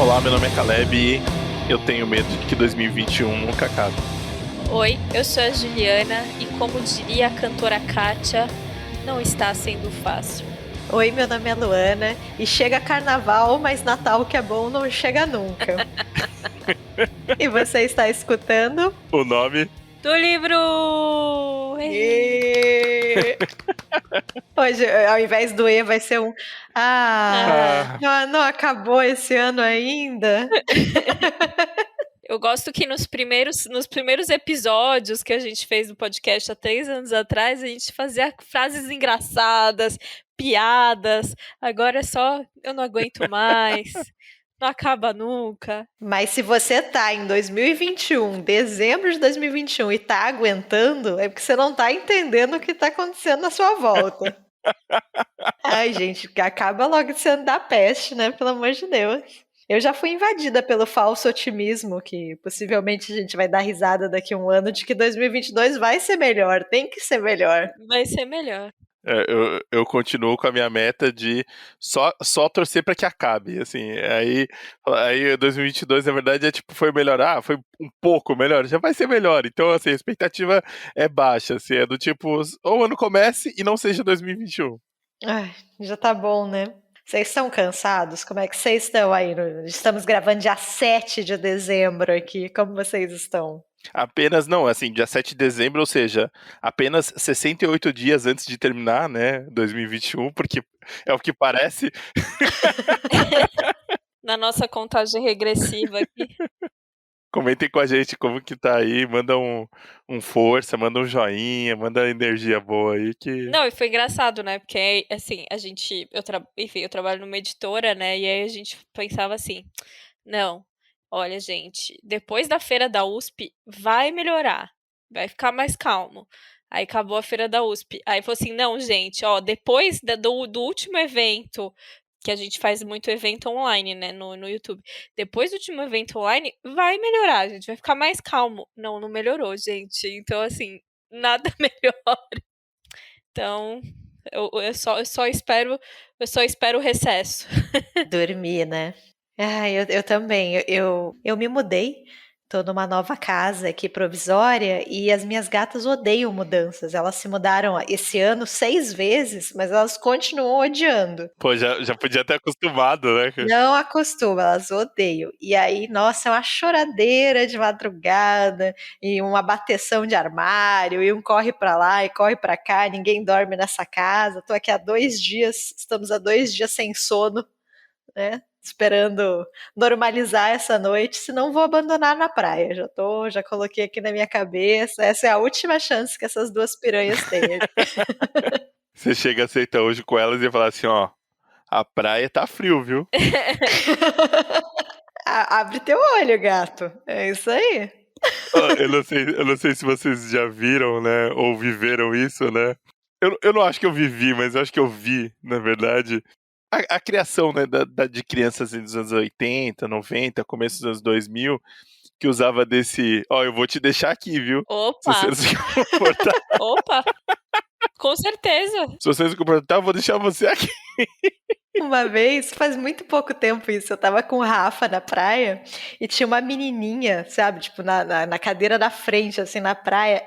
Olá, meu nome é Caleb e eu tenho medo de que 2021 nunca acabe. Oi, eu sou a Juliana e como diria a cantora Kátia, não está sendo fácil. Oi, meu nome é Luana e chega carnaval, mas Natal que é bom não chega nunca. E você está escutando? O nome Do livro! Hoje, ao invés do E, vai ser um não acabou esse ano ainda? Eu gosto que nos primeiros episódios que a gente fez do podcast há 3 anos atrás, a gente fazia frases engraçadas, piadas. Agora é só, eu não aguento mais, não acaba nunca. Mas se você tá em 2021, dezembro de 2021, e tá aguentando, é porque você não tá entendendo o que tá acontecendo na sua volta. Ai, gente, acaba logo esse ano da peste, né? Pelo amor de Deus. Eu já fui invadida pelo falso otimismo, que possivelmente a gente vai dar risada daqui a um ano, de que 2022 vai ser melhor, tem que ser melhor. Vai ser melhor. eu continuo com a minha meta de só torcer pra que acabe, assim, aí 2022 na verdade foi melhor, foi um pouco melhor, já vai ser melhor, então assim, a expectativa é baixa, assim, é do tipo, ou o ano comece e não seja 2021. Ai, já tá bom, né? Vocês estão cansados? Como é que vocês estão aí? Estamos gravando dia 7 de dezembro aqui, como vocês estão? Apenas, não, assim, dia 7 de dezembro, ou seja, apenas 68 dias antes de terminar, né, 2021, porque é o que parece. Na nossa contagem regressiva aqui. Comentem com a gente como que tá aí, manda um força, manda um joinha, manda energia boa aí que... Não, e foi engraçado, né, porque, assim, eu trabalho numa editora, né, e aí a gente pensava assim, não, olha gente, depois da feira da USP vai melhorar, vai ficar mais calmo. Aí acabou a feira da USP, aí falou assim, não gente, ó, depois do último evento, que a gente faz muito evento online, né, no YouTube. Depois do último evento online, vai melhorar, gente, vai ficar mais calmo. Não melhorou, gente. Então, assim, nada melhor. Então, eu só espero o recesso. Dormir, né? Eu também. Eu me mudei. Tô numa nova casa aqui provisória e as minhas gatas odeiam mudanças. Elas se mudaram esse ano 6 vezes, mas elas continuam odiando. Pô, já podia ter acostumado, né? Não acostuma, elas odeiam. E aí, nossa, é uma choradeira de madrugada, e uma bateção de armário, e um corre pra lá e corre pra cá, ninguém dorme nessa casa. Tô aqui há 2 dias, estamos há 2 dias sem sono, né? Esperando normalizar essa noite, senão vou abandonar na praia. Já coloquei aqui na minha cabeça. Essa é a última chance que essas duas piranhas têm. Você chega a aceitar hoje com elas e fala assim, ó, a praia tá frio, viu? Abre teu olho, gato. É isso aí. Eu não sei se vocês já viram, né, ou viveram isso, né? Eu não acho que eu vivi, mas eu acho que eu vi, na verdade, a criação, né, de crianças dos anos 80, 90, começo dos anos 2000, que usava desse, ó, eu vou te deixar aqui, viu? Se você Opa! não se comportar, Opa! Com certeza! se você não se comportar, eu vou deixar você aqui. Uma vez, faz muito pouco tempo isso, eu tava com o Rafa na praia e tinha uma menininha, sabe, tipo, na cadeira da frente, assim, na praia,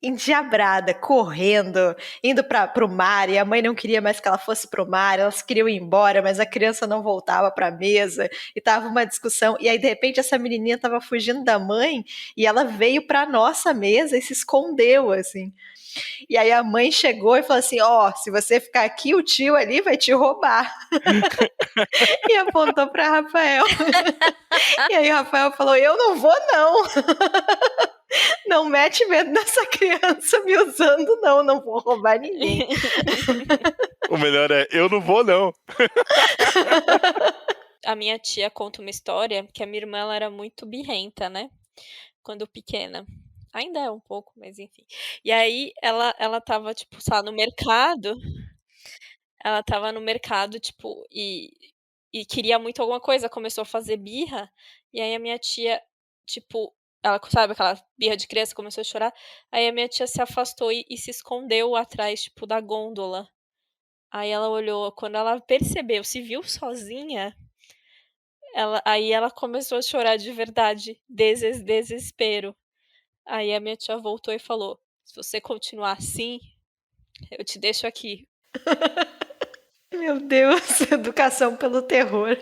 endiabrada, correndo, indo pro mar, e a mãe não queria mais que ela fosse pro mar, elas queriam ir embora, mas a criança não voltava pra mesa, e tava uma discussão, e aí de repente essa menininha tava fugindo da mãe, e ela veio pra nossa mesa e se escondeu, assim. E aí a mãe chegou e falou assim, se você ficar aqui, o tio ali vai te roubar. E apontou pra Rafael. E aí Rafael falou, eu não vou não. Não mete medo nessa criança me usando, não vou roubar ninguém. O melhor é, eu não vou, não. A minha tia conta uma história que a minha irmã ela era muito birrenta, né? Quando pequena. Ainda é um pouco, mas enfim. E aí ela tava, tipo, sei lá, no mercado. Ela tava no mercado, tipo, e queria muito alguma coisa, começou a fazer birra, e aí a minha tia, tipo, ela sabe aquela birra de criança, começou a chorar, aí a minha tia se afastou e se escondeu atrás, tipo, da gôndola. Aí ela olhou, quando ela percebeu, se viu sozinha, Aí ela começou a chorar de verdade, desespero. Aí a minha tia voltou e falou: "Se você continuar assim, eu te deixo aqui". Meu Deus, educação pelo terror.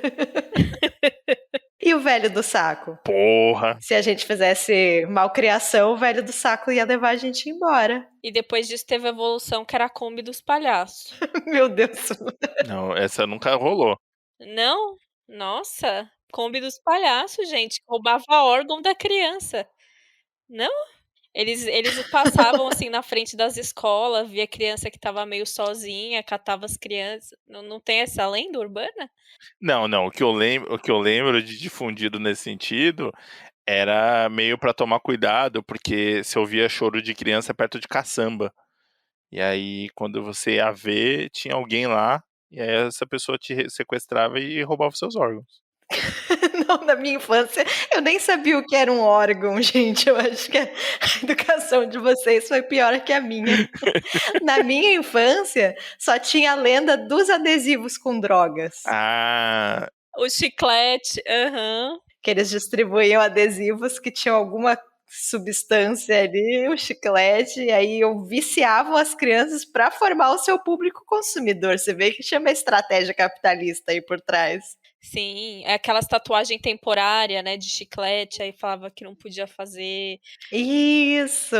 E o velho do saco? Porra! Se a gente fizesse malcriação, o velho do saco ia levar a gente embora. E depois disso teve a evolução que era a Kombi dos palhaços. Meu Deus. Não, essa nunca rolou. Não? Nossa, Kombi dos palhaços, gente, roubava órgão da criança. Não? Eles passavam, assim, na frente das escolas, via criança que estava meio sozinha, catava as crianças. Não tem essa lenda urbana? Não, o que eu lembro de difundido nesse sentido era meio pra tomar cuidado, porque se ouvia choro de criança perto de caçamba. E aí, quando você ia ver, tinha alguém lá, e aí essa pessoa te sequestrava e roubava os seus órgãos. Não, na minha infância, eu nem sabia o que era um órgão, gente. Eu acho que a educação de vocês foi pior que a minha. Na minha infância, só tinha a lenda dos adesivos com drogas. Ah, O chiclete, aham. Que eles distribuíam adesivos que tinham alguma substância ali, o chiclete, e aí viciavam as crianças para formar o seu público consumidor. Você vê que chama estratégia capitalista aí por trás. Sim, é aquelas tatuagem temporária, né, de chiclete, aí falava que não podia fazer. Isso,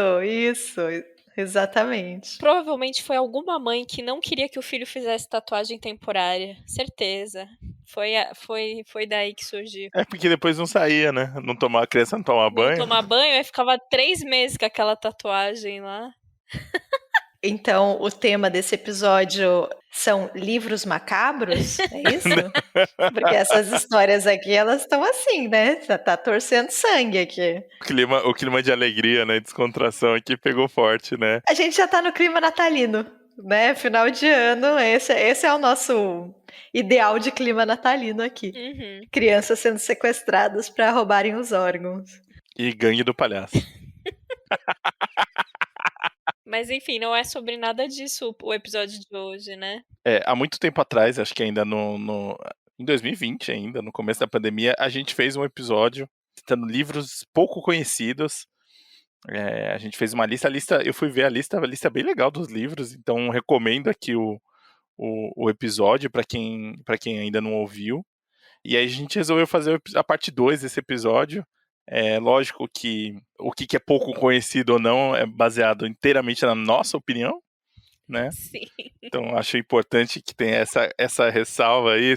exatamente. Provavelmente foi alguma mãe que não queria que o filho fizesse tatuagem temporária, certeza. Foi daí que surgiu. é porque depois não saía, né? A criança não tomava Não banho. tomar banho, aí ficava 3 meses com aquela tatuagem lá. Então, o tema desse episódio são livros macabros? É isso? Porque essas histórias aqui, elas estão assim, né? Tá torcendo sangue aqui. O clima de alegria, né? Descontração aqui pegou forte, né? A gente já tá no clima natalino, né? Final de ano, esse é o nosso ideal de clima natalino aqui. Uhum. Crianças sendo sequestradas para roubarem os órgãos. E gangue do palhaço. Mas enfim, não é sobre nada disso o episódio de hoje, né? Há muito tempo atrás, acho que ainda em 2020 ainda, no começo da pandemia, a gente fez um episódio citando livros pouco conhecidos. A gente fez uma lista, eu fui ver a lista é bem legal dos livros, então recomendo aqui o episódio para quem ainda não ouviu. E aí a gente resolveu fazer a parte 2 desse episódio. É lógico que o que é pouco conhecido ou não é baseado inteiramente na nossa opinião, né? Sim. Então acho importante que tenha essa ressalva aí,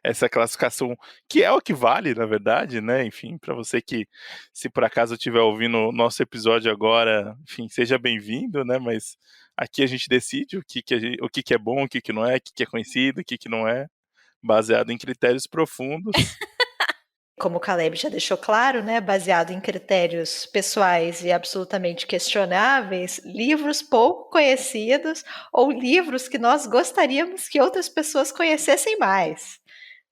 essa classificação, que é o que vale, na verdade, né? Enfim, para você que, se por acaso estiver ouvindo o nosso episódio agora, enfim, seja bem-vindo, né? Mas aqui a gente decide o que é bom, o que não é, o que é conhecido, o que não é, baseado em critérios profundos. Como o Caleb já deixou claro, né, baseado em critérios pessoais e absolutamente questionáveis, livros pouco conhecidos ou livros que nós gostaríamos que outras pessoas conhecessem mais,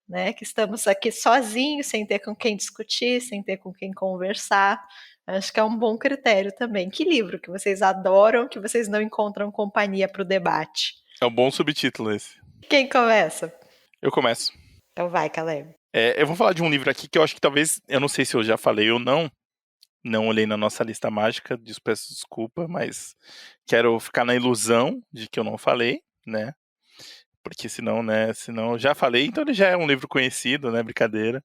né, que estamos aqui sozinhos, sem ter com quem discutir, sem ter com quem conversar. Acho que é um bom critério também. Que livro que vocês adoram, que vocês não encontram companhia para o debate? É um bom subtítulo esse. Quem começa? Eu começo. Então vai, Caleb. Eu vou falar de um livro aqui que eu acho que talvez, eu não sei se eu já falei ou não olhei na nossa lista mágica, peço desculpa, mas quero ficar na ilusão de que eu não falei, né? Porque senão eu já falei, então ele já é um livro conhecido, né? Brincadeira.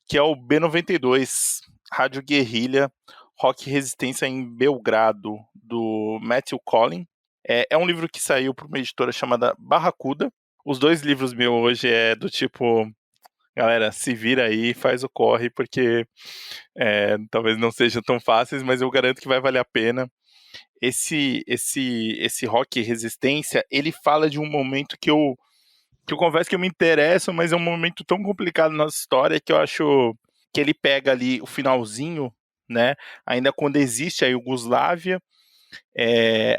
Que é o B92, Rádio Guerrilha, Rock e Resistência em Belgrado, do Matthew Collin. É um livro que saiu por uma editora chamada Barracuda. Os 2 livros meus hoje é do tipo, galera, se vira aí, faz o corre, porque talvez não sejam tão fáceis, mas eu garanto que vai valer a pena. Esse Rock e Resistência, ele fala de um momento que eu confesso que eu me interesso, mas é um momento tão complicado na nossa história que eu acho que ele pega ali o finalzinho, né? Ainda quando existe a Iugoslávia,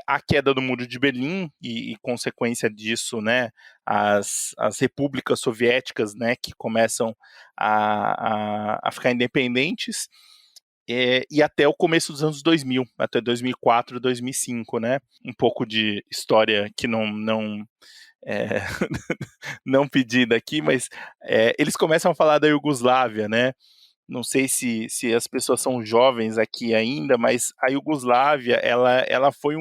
a queda do Muro de Berlim e consequência disso, né? As repúblicas soviéticas, né? Que começam a ficar independentes. E até o começo dos anos 2000, até 2004, 2005, né? Um pouco de história que não é, não pedida aqui, mas eles começam a falar da Iugoslávia, né? Não sei se as pessoas são jovens aqui ainda, mas a Iugoslávia, ela foi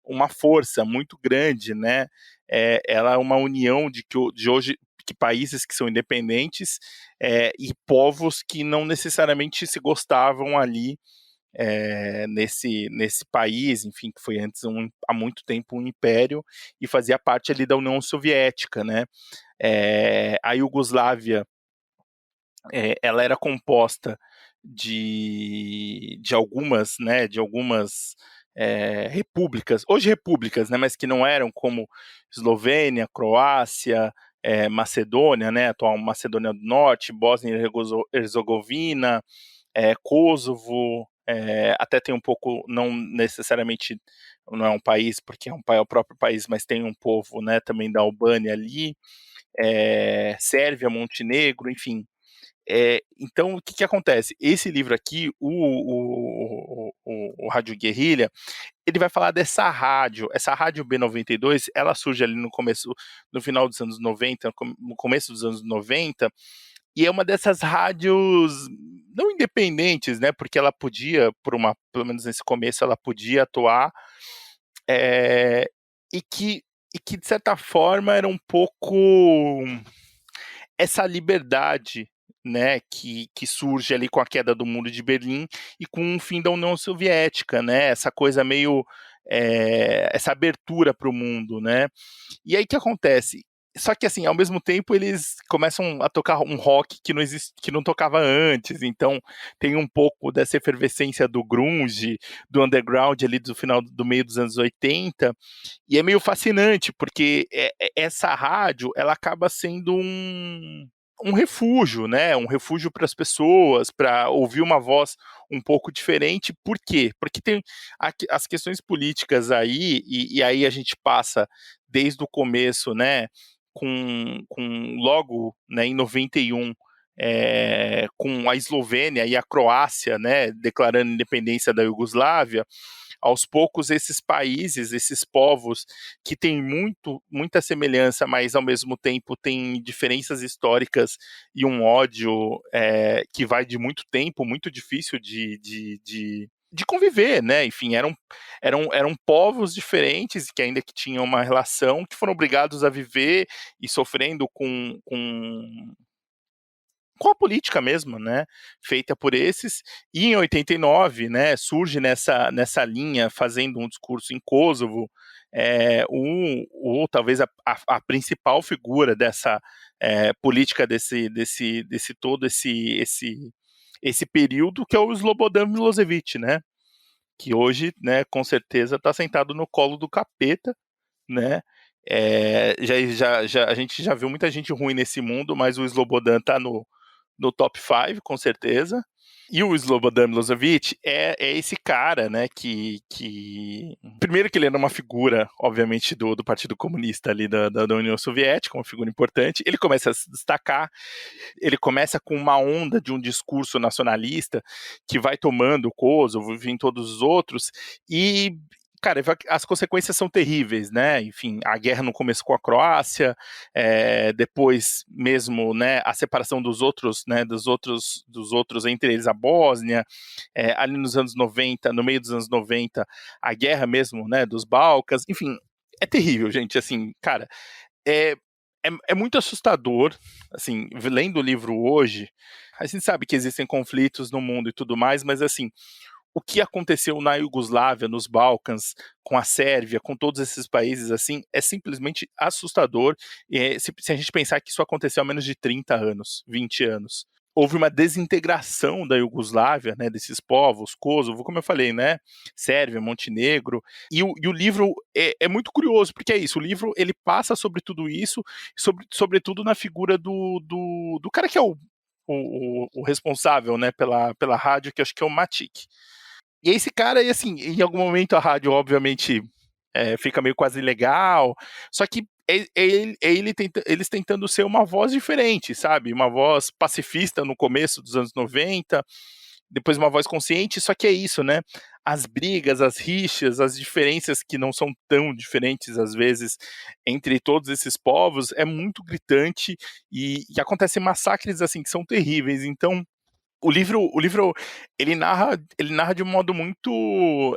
uma força muito grande, né? Ela é uma união de hoje que países que são independentes e povos que não necessariamente se gostavam ali nesse país, enfim, que foi antes há muito tempo um império e fazia parte ali da União Soviética, né? A Iugoslávia ela era composta de algumas, né, repúblicas, hoje repúblicas, né, mas que não eram como Eslovênia, Croácia, Macedônia, né, atual Macedônia do Norte, Bósnia e Herzegovina, Kosovo, até tem um pouco, não necessariamente, não é um país, porque é o próprio país, mas tem um povo, né, também da Albânia ali, Sérvia, Montenegro, enfim. Então, o que acontece? Esse livro aqui, o Rádio Guerrilha, ele vai falar dessa rádio. Essa rádio B92, ela surge ali no final dos anos 90, no começo dos anos 90, e é uma dessas rádios não independentes, né? Porque ela podia, pelo menos nesse começo, ela podia atuar, e que de certa forma era um pouco essa liberdade, né, que surge ali com a queda do Muro de Berlim e com o fim da União Soviética, né, essa coisa meio, essa abertura para o mundo, né. E aí o que acontece? Só que assim, ao mesmo tempo eles começam a tocar um rock que não tocava antes, então tem um pouco dessa efervescência do grunge, do underground ali do final do meio dos anos 80, e é meio fascinante, porque essa rádio, ela acaba sendo um refúgio, né? Um refúgio para as pessoas, para ouvir uma voz um pouco diferente. Por quê? Porque tem as questões políticas aí, e aí a gente passa desde o começo, né? Com logo, né, em 91, com a Eslovênia e a Croácia, né, declarando independência da Iugoslávia. Aos poucos, esses países, esses povos que têm muita semelhança, mas ao mesmo tempo têm diferenças históricas e um ódio que vai de muito tempo, muito difícil de conviver, né? Enfim, eram povos diferentes que ainda que tinham uma relação, que foram obrigados a viver e sofrendo com a política mesmo, né, feita por esses, e em 89, né, surge nessa linha, fazendo um discurso em Kosovo, talvez a principal figura dessa política desse todo esse período, que é o Slobodan Milosevic, né, que hoje, né, com certeza está sentado no colo do capeta, né, a gente já viu muita gente ruim nesse mundo, mas o Slobodan está no top 5, com certeza. E o Slobodan Milosevic é esse cara, né, primeiro que ele era uma figura, obviamente, do Partido Comunista ali da União Soviética, uma figura importante. Ele começa a se destacar, ele começa com uma onda de um discurso nacionalista que vai tomando o Kosovo, enfim, todos os outros, e cara, as consequências são terríveis, né? Enfim, a guerra no começo com a Croácia, depois mesmo, né, a separação dos outros, né, dos outros, entre eles a Bósnia, ali nos anos 90, no meio dos anos 90, a guerra mesmo, né, dos Balcãs, enfim, é terrível, gente, assim, cara, é muito assustador, assim, lendo o livro hoje, a gente sabe que existem conflitos no mundo e tudo mais, mas assim, o que aconteceu na Iugoslávia, nos Balcãs, com a Sérvia, com todos esses países, assim, é simplesmente assustador. Se a gente pensar que isso aconteceu há menos de 30 anos, 20 anos. Houve uma desintegração da Iugoslávia, né, desses povos, Kosovo, como eu falei, né, Sérvia, Montenegro, e o livro é muito curioso, porque é isso, o livro ele passa sobre tudo isso, sobretudo na figura do cara que é o responsável, né, pela rádio, que acho que é o Matic. E esse cara, e assim, em algum momento a rádio, obviamente, fica meio quase ilegal, só que eles tentando ser uma voz diferente, sabe? Uma voz pacifista no começo dos anos 90, depois uma voz consciente, só que é isso, né? as brigas, as rixas, as diferenças que não são tão diferentes às vezes entre todos esses povos é muito gritante e acontecem massacres assim que são terríveis. Então o livro ele narra de um modo muito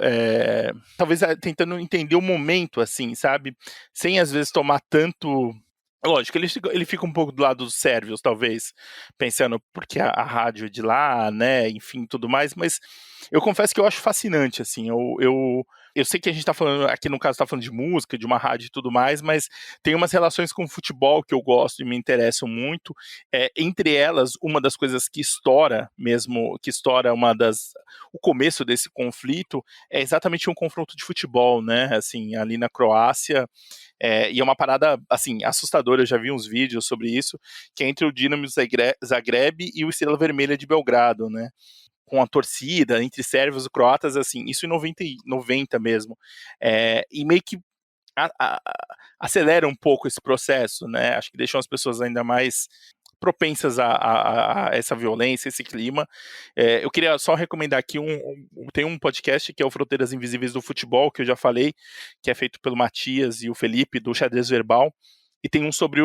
talvez tentando entender o momento, assim, sabe? Sem às vezes tomar tanto. Lógico, ele fica um pouco do lado dos sérvios, talvez, pensando porque a rádio é de lá, né? Enfim, tudo mais, mas eu confesso que eu acho fascinante, assim. Eu sei que a gente tá falando, aqui no caso, tá falando de música, de uma rádio e tudo mais, mas tem umas relações com o futebol que eu gosto e me interessam muito. Entre elas, uma das coisas que estoura mesmo, que estoura o começo desse conflito é exatamente um confronto de futebol, né? Assim, ali na Croácia. E é uma parada, assim, assustadora. Eu já vi uns vídeos sobre isso, que é entre o Dinamo Zagreb e o Estrela Vermelha de Belgrado, né? Com a torcida, entre sérvios e croatas, assim, isso em 90 mesmo. E meio que acelera um pouco esse processo, né? Acho que deixam as pessoas ainda mais propensas a essa violência, esse clima. Eu queria só recomendar aqui tem um podcast que é o Fronteiras Invisíveis do Futebol, que eu já falei, que é feito pelo Matias e o Felipe, do Xadrez Verbal, e tem um sobre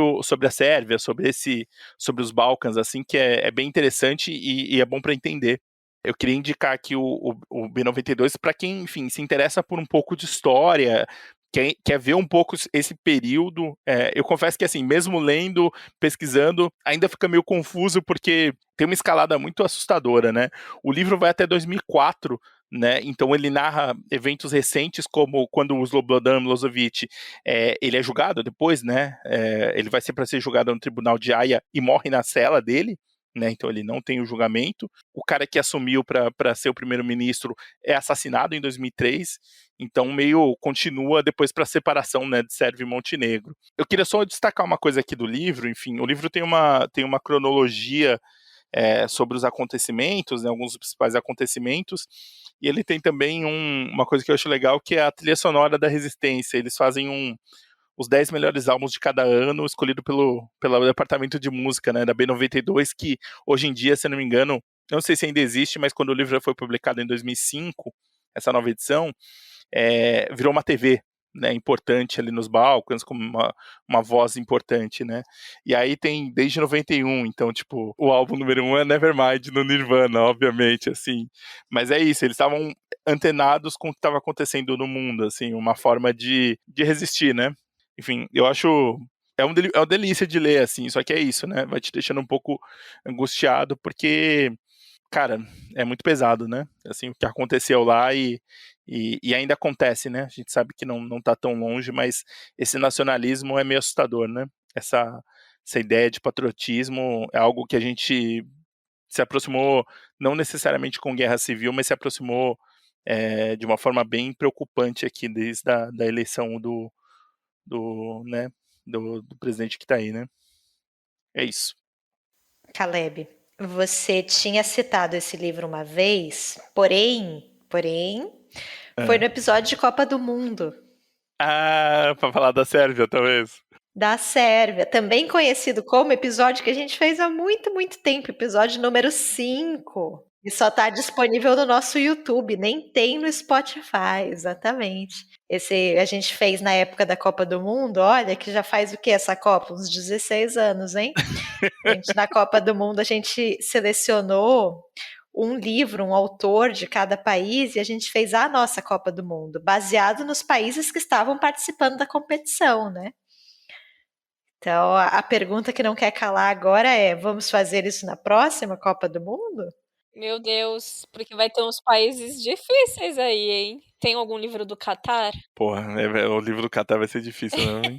a Sérvia, sobre os Balcãs, assim, que é bem interessante e é bom para entender. Eu queria indicar aqui o B92 para quem, enfim, se interessa por um pouco de história, quer ver um pouco esse período. Eu confesso que, assim, mesmo lendo, pesquisando, ainda fica meio confuso, porque tem uma escalada muito assustadora, né? O livro vai até 2004, né? Então ele narra eventos recentes, como quando o Slobodan Milosevic ele é julgado depois, né? Ele vai ser para ser julgado no tribunal de Haia e morre na cela dele. Né, então ele não tem o julgamento. O cara que assumiu para ser o primeiro-ministro é assassinado em 2003, então meio continua depois para a separação, né, de Sérvia e Montenegro. Eu queria só destacar uma coisa aqui do livro. Enfim, o livro tem uma cronologia sobre os acontecimentos, né, alguns dos principais acontecimentos, e ele tem também uma coisa que eu acho legal, que é a trilha sonora da Resistência. Eles fazem os 10 melhores álbuns de cada ano, escolhido pelo departamento de música, né, da B92, que hoje em dia, se não me engano, não sei se ainda existe, mas quando o livro foi publicado em 2005, essa nova edição, virou uma TV, né, importante ali nos Balcãs, como uma voz importante, né? E aí tem desde 91, então, tipo, o álbum número 1 é Nevermind, no Nirvana, obviamente, assim. Mas é isso, eles estavam antenados com o que estava acontecendo no mundo, assim, uma forma de resistir, né? Enfim, eu acho. É uma delícia de ler, assim, só que é isso, né? Vai te deixando um pouco angustiado, porque, cara, é muito pesado, né? Assim, o que aconteceu lá e ainda acontece, né? A gente sabe que não tá tão longe, mas esse nacionalismo é meio assustador, né? Essa ideia de patriotismo é algo que a gente se aproximou, não necessariamente com guerra civil, mas se aproximou de uma forma bem preocupante aqui desde da eleição né, do presidente que tá aí, né? É isso. Caleb, você tinha citado esse livro uma vez, porém, foi no episódio de Copa do Mundo. Pra falar da Sérvia, talvez. Da Sérvia, também conhecido como episódio que a gente fez há muito, muito tempo, episódio número 5. E só tá disponível no nosso YouTube, nem tem no Spotify, exatamente. Esse a gente fez na época da Copa do Mundo, olha que já faz o que essa Copa? Uns 16 anos, hein? Na Copa do Mundo a gente selecionou um livro, um autor de cada país, e a gente fez a nossa Copa do Mundo, baseado nos países que estavam participando da competição, né? Então, a pergunta que não quer calar agora é: vamos fazer isso na próxima Copa do Mundo? Meu Deus, porque vai ter uns países difíceis aí, hein? Tem algum livro do Catar? Porra, o livro do Catar vai ser difícil, não, hein?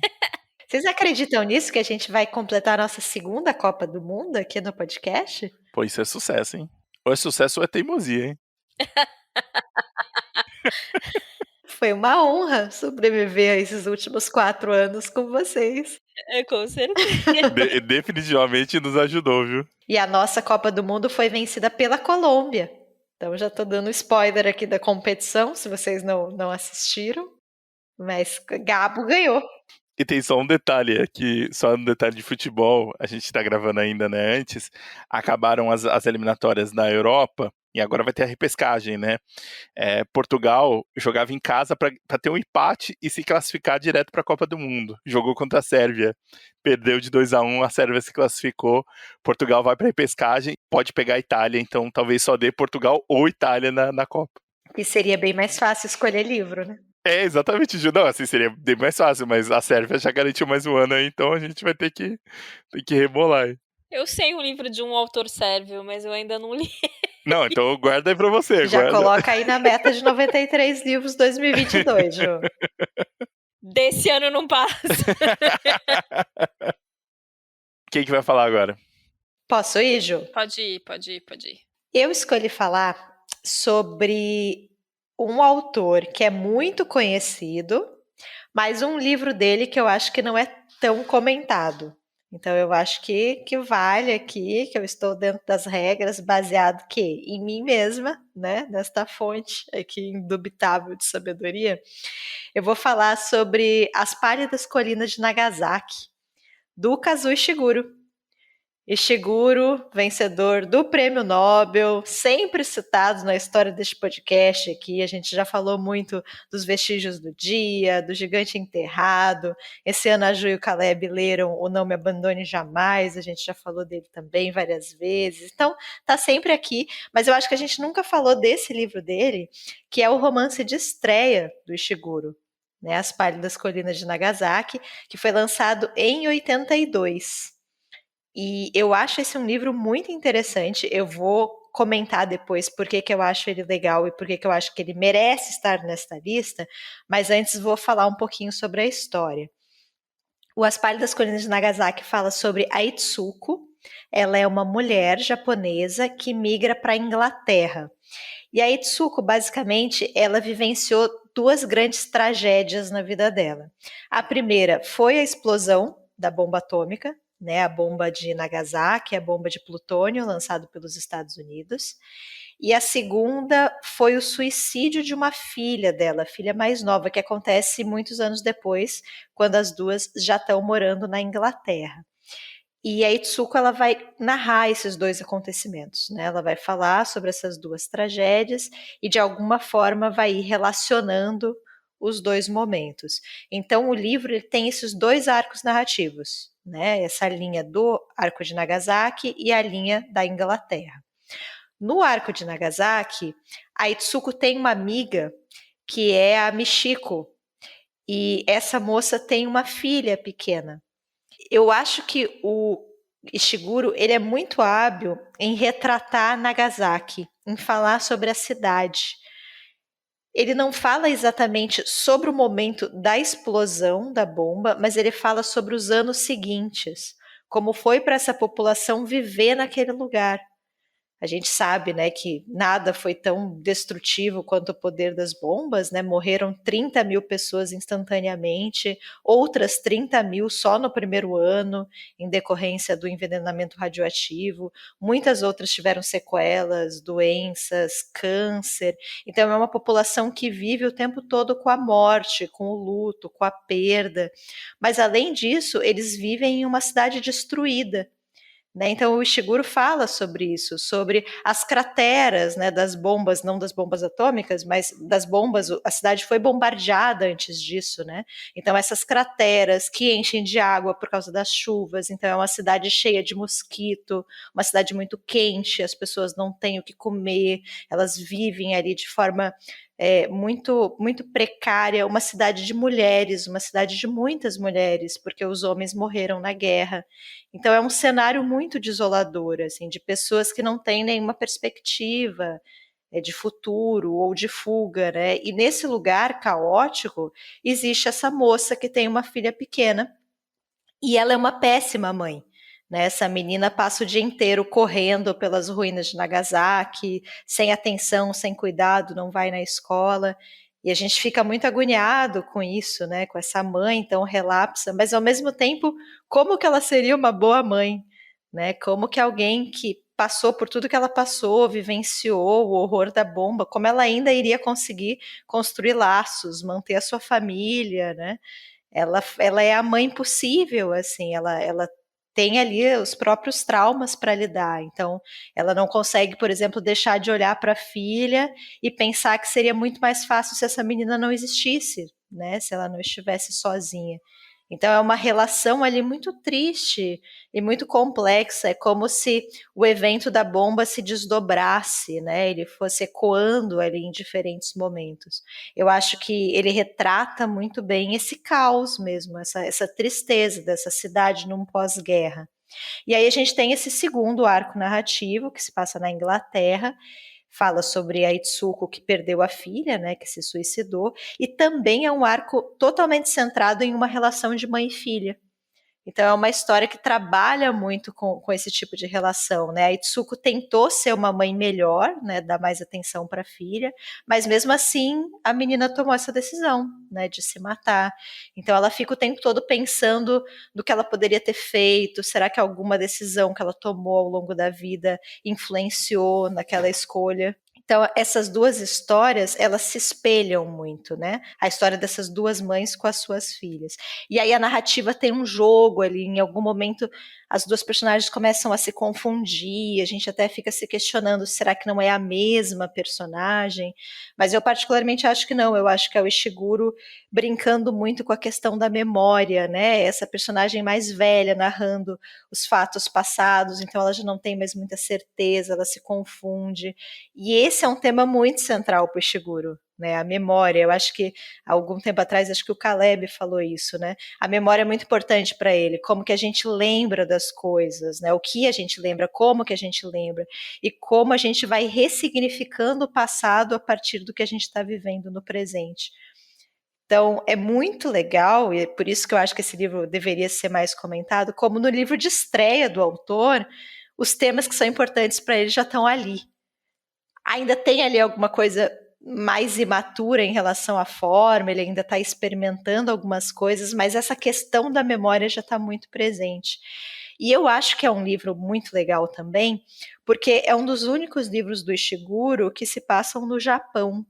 Vocês acreditam nisso, que a gente vai completar a nossa segunda Copa do Mundo aqui no podcast? Pô, isso é sucesso, hein? Ou é sucesso ou é teimosia, hein? Foi uma honra sobreviver a esses últimos 4 anos com vocês. Com certeza. Definitivamente nos ajudou, viu? E a nossa Copa do Mundo foi vencida pela Colômbia. Então já tô dando spoiler aqui da competição, se vocês não assistiram. Mas Gabo ganhou. E tem só um detalhe aqui, só um detalhe de futebol, a gente tá gravando ainda, né, antes, acabaram as eliminatórias na Europa, E agora vai ter a repescagem, né? Portugal jogava em casa para ter um empate e se classificar direto para a Copa do Mundo. Jogou contra a Sérvia, perdeu de 2-1, a Sérvia se classificou. Portugal vai para a repescagem, pode pegar a Itália, então talvez só dê Portugal ou Itália na Copa. E seria bem mais fácil escolher livro, né? Exatamente, Ju. Não, assim seria bem mais fácil, mas a Sérvia já garantiu mais um ano aí, então a gente vai ter que rebolar aí. Eu sei um livro de um autor sérvio, mas eu ainda não li. Não, então guarda aí pra você. Já guarda. coloca aí na meta de 93 livros 2022, Ju. Desse ano não passa. Quem que vai falar agora? Posso ir, Ju? Pode ir. Eu escolhi falar sobre um autor que é muito conhecido, mas um livro dele que eu acho que não é tão comentado. Então eu acho que vale aqui, que eu estou dentro das regras, baseado em mim mesma, né? Nesta fonte aqui indubitável de sabedoria. Eu vou falar sobre As Pálidas Colinas de Nagasaki, do Kazuo Ishiguro. Ishiguro, vencedor do Prêmio Nobel, sempre citado na história deste podcast aqui. A gente já falou muito dos Vestígios do Dia, do Gigante Enterrado. Esse ano a Ju e o Caleb leram O Não Me Abandone Jamais. A gente já falou dele também várias vezes. Então, tá sempre aqui. Mas eu acho que a gente nunca falou desse livro dele, que é o romance de estreia do Ishiguro, né? As Pálidas Colinas de Nagasaki, que foi lançado em 82. E eu acho esse um livro muito interessante. Eu vou comentar depois por que eu acho ele legal e por que eu acho que ele merece estar nesta lista, mas antes vou falar um pouquinho sobre a história. O As Pálidas Colinas de Nagasaki fala sobre a Itsuko. Ela é uma mulher japonesa que migra para a Inglaterra. E a Itsuko, basicamente, ela vivenciou duas grandes tragédias na vida dela. A primeira foi a explosão da bomba atômica, né, a bomba de Nagasaki, a bomba de plutônio lançado pelos Estados Unidos. E a segunda foi o suicídio de uma filha dela, a filha mais nova, que acontece muitos anos depois, quando as duas já estão morando na Inglaterra. E a Itsuko ela vai narrar esses dois acontecimentos, né? Ela vai falar sobre essas duas tragédias e de alguma forma vai ir relacionando os dois momentos. Então o livro ele tem esses dois arcos narrativos, né? Essa linha do arco de Nagasaki e a linha da Inglaterra. No arco de Nagasaki, a Itsuko tem uma amiga que é a Michiko, e essa moça tem uma filha pequena. Eu acho que o Ishiguro ele é muito hábil em retratar Nagasaki, em falar sobre a cidade. Ele não fala exatamente sobre o momento da explosão da bomba, mas ele fala sobre os anos seguintes, como foi para essa população viver naquele lugar. A gente sabe, né, que nada foi tão destrutivo quanto o poder das bombas, né? Morreram 30 mil pessoas instantaneamente, outras 30 mil só no primeiro ano, em decorrência do envenenamento radioativo. Muitas outras tiveram sequelas, doenças, câncer. Então é uma população que vive o tempo todo com a morte, com o luto, com a perda. Mas além disso, eles vivem em uma cidade destruída. Né? Então o Ishiguro fala sobre isso, sobre as crateras, né, das bombas, não das bombas atômicas, mas das bombas, a cidade foi bombardeada antes disso, né? Então essas crateras que enchem de água por causa das chuvas, então é uma cidade cheia de mosquito, uma cidade muito quente, as pessoas não têm o que comer, elas vivem ali de forma muito, muito precária, uma cidade de mulheres, uma cidade de muitas mulheres, porque os homens morreram na guerra. Então é um cenário muito desolador, assim, de pessoas que não têm nenhuma perspectiva de futuro ou de fuga, né? E nesse lugar caótico existe essa moça que tem uma filha pequena e ela é uma péssima mãe. Né? Essa menina passa o dia inteiro correndo pelas ruínas de Nagasaki, sem atenção, sem cuidado, não vai na escola. E a gente fica muito agoniado com isso, né? Com essa mãe tão relapsa, mas ao mesmo tempo, como que ela seria uma boa mãe? Né? Como que alguém que passou por tudo que ela passou, vivenciou o horror da bomba, como ela ainda iria conseguir construir laços, manter a sua família, né? Ela é a mãe possível, assim, ela tem ali os próprios traumas para lidar. Então, ela não consegue, por exemplo, deixar de olhar para a filha e pensar que seria muito mais fácil se essa menina não existisse, né? Se ela não estivesse sozinha. Então é uma relação ali muito triste e muito complexa. É como se o evento da bomba se desdobrasse, né? Ele fosse ecoando ali em diferentes momentos. Eu acho que ele retrata muito bem esse caos mesmo, essa tristeza dessa cidade num pós-guerra. E aí a gente tem esse segundo arco narrativo que se passa na Inglaterra, fala sobre a Itsuko que perdeu a filha, né, que se suicidou, e também é um arco totalmente centrado em uma relação de mãe e filha. Então é uma história que trabalha muito com esse tipo de relação, né? A Itsuko tentou ser uma mãe melhor, né? Dar mais atenção para a filha, mas mesmo assim a menina tomou essa decisão, né? De se matar. Então ela fica o tempo todo pensando no que ela poderia ter feito. Será que alguma decisão que ela tomou ao longo da vida influenciou naquela escolha? Então, essas duas histórias, elas se espelham muito, né? A história dessas duas mães com as suas filhas. E aí a narrativa tem um jogo ali, em algum momento as duas personagens começam a se confundir, a gente até fica se questionando, será que não é a mesma personagem? Mas eu particularmente acho que não, eu acho que é o Ishiguro brincando muito com a questão da memória, né? Essa personagem mais velha narrando os fatos passados, então ela já não tem mais muita certeza, ela se confunde. E esse é um tema muito central para o Ishiguro, né? A memória. Eu acho que há algum tempo atrás, acho que o Caleb falou isso, né? A memória é muito importante para ele, como que a gente lembra das coisas, né? O que a gente lembra, como que a gente lembra e como a gente vai ressignificando o passado a partir do que a gente está vivendo no presente. Então, é muito legal, e é por isso que eu acho que esse livro deveria ser mais comentado, como no livro de estreia do autor, os temas que são importantes para ele já estão ali. Ainda tem ali alguma coisa mais imatura em relação à forma, ele ainda está experimentando algumas coisas, mas essa questão da memória já está muito presente. E eu acho que é um livro muito legal também, porque é um dos únicos livros do Ishiguro que se passam no Japão.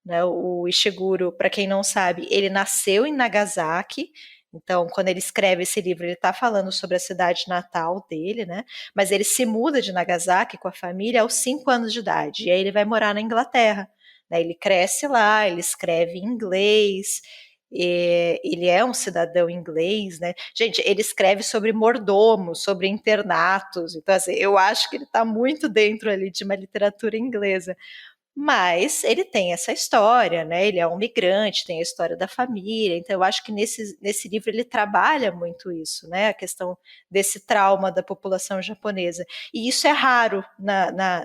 Né? O Ishiguro, para quem não sabe, ele nasceu em Nagasaki. Então, quando ele escreve esse livro, ele está falando sobre a cidade natal dele, né? Mas ele se muda de Nagasaki com a família aos 5 anos de idade. E aí ele vai morar na Inglaterra. Né? Ele cresce lá, ele escreve em inglês, ele é um cidadão inglês, né? Gente, ele escreve sobre mordomos, sobre internatos. Então, assim, eu acho que ele está muito dentro ali de uma literatura inglesa. Mas ele tem essa história, né? Ele é um migrante, tem a história da família. Então, eu acho que nesse livro ele trabalha muito isso, né? A questão desse trauma da população japonesa. E isso é raro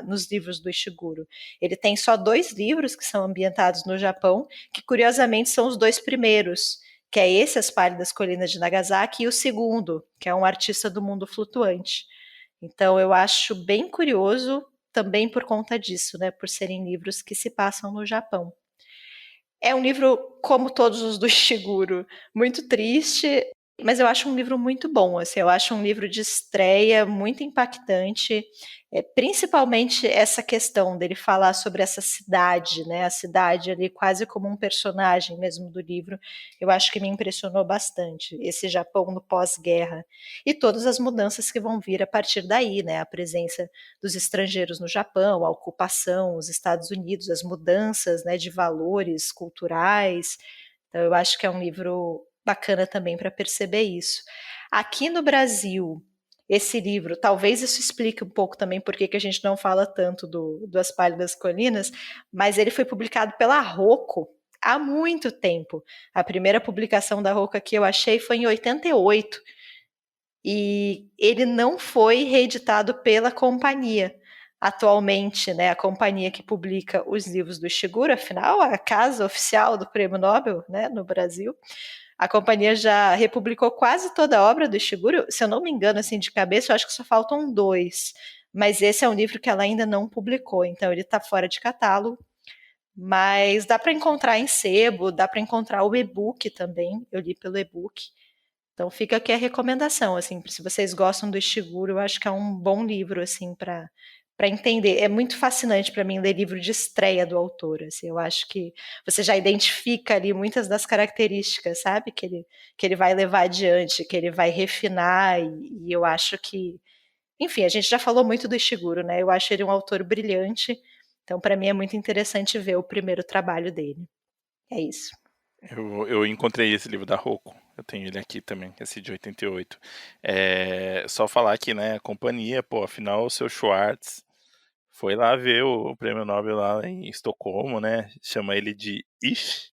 nos livros do Ishiguro. Ele tem só 2 livros que são ambientados no Japão, que curiosamente são os 2 primeiros, que é esse As Pálidas Colinas de Nagasaki, e o segundo, que é Um Artista do Mundo Flutuante. Então, eu acho bem curioso também por conta disso, né? Por serem livros que se passam no Japão. É um livro, como todos os do Ishiguro, muito triste, mas eu acho um livro muito bom. Assim, eu acho um livro de estreia muito impactante, principalmente essa questão dele falar sobre essa cidade, né? A cidade ali quase como um personagem mesmo do livro. Eu acho que me impressionou bastante esse Japão no pós-guerra e todas as mudanças que vão vir a partir daí, né? A presença dos estrangeiros no Japão, a ocupação, os Estados Unidos, as mudanças, né, de valores culturais. Então, eu acho que é um livro bacana também para perceber isso. Aqui no Brasil, esse livro, talvez isso explique um pouco também por que a gente não fala tanto do As Pálidas Colinas, mas ele foi publicado pela Rocco há muito tempo. A primeira publicação da Rocco aqui eu achei foi em 88, e ele não foi reeditado pela companhia. Atualmente, né, a companhia que publica os livros do Ishiguro, afinal, a casa oficial do Prêmio Nobel, né, no Brasil, a companhia já republicou quase toda a obra do Ishiguro. Se eu não me engano, assim, de cabeça, eu acho que só faltam 2. Mas esse é um livro que ela ainda não publicou, então ele está fora de catálogo. Mas dá para encontrar em sebo, dá para encontrar o e-book também. Eu li pelo e-book. Então fica aqui a recomendação, assim, se vocês gostam do Ishiguro, eu acho que é um bom livro, assim, para para entender. É muito fascinante para mim ler livro de estreia do autor. Assim, eu acho que você já identifica ali muitas das características, sabe? Que ele vai levar adiante, que ele vai refinar, e eu acho que... Enfim, a gente já falou muito do Ishiguro, né? Eu acho ele um autor brilhante, então para mim é muito interessante ver o primeiro trabalho dele. É isso. Eu encontrei esse livro da Rocco. Eu tenho ele aqui também, esse de 88. Só falar que, né, a companhia, pô, afinal o seu Schwartz foi lá ver o prêmio Nobel lá em Estocolmo, né? Chama ele de Ish,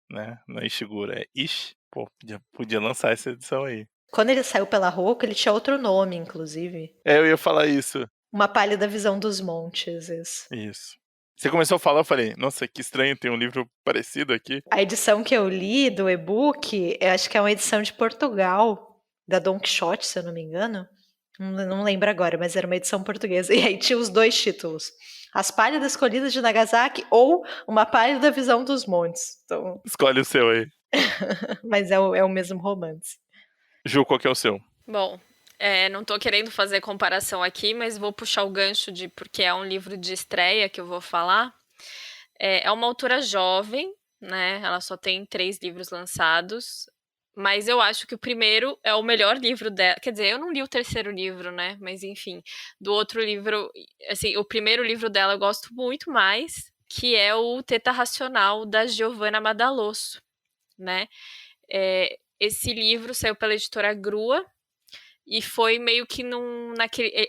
né? Não é Ishiguro, é Ish. Pô, podia lançar essa edição aí. Quando ele saiu pela Rocco, ele tinha outro nome, inclusive. Eu ia falar isso. Uma Pálida Visão dos Montes, isso. Isso. Você começou a falar, eu falei, nossa, que estranho, tem um livro parecido aqui. A edição que eu li do e-book, eu acho que é uma edição de Portugal, da Don Quixote, se eu não me engano. Não lembro agora, mas era uma edição portuguesa. E aí tinha os dois títulos. As Pálidas Colinas de Nagasaki ou Uma Pálida Visão dos Montes. Então... Escolhe o seu aí. Mas é o mesmo romance. Ju, qual que é o seu? Bom, não tô querendo fazer comparação aqui, mas vou puxar o gancho porque é um livro de estreia que eu vou falar. É uma autora jovem, né? Ela só tem 3 livros lançados, mas eu acho que o primeiro é o melhor livro dela. Quer dizer, eu não li o terceiro livro, né? Mas enfim, do outro livro, assim, o primeiro livro dela eu gosto muito mais, que é o Teta Racional, da Giovanna Madalosso, né? Esse livro saiu pela editora Grua, e foi meio que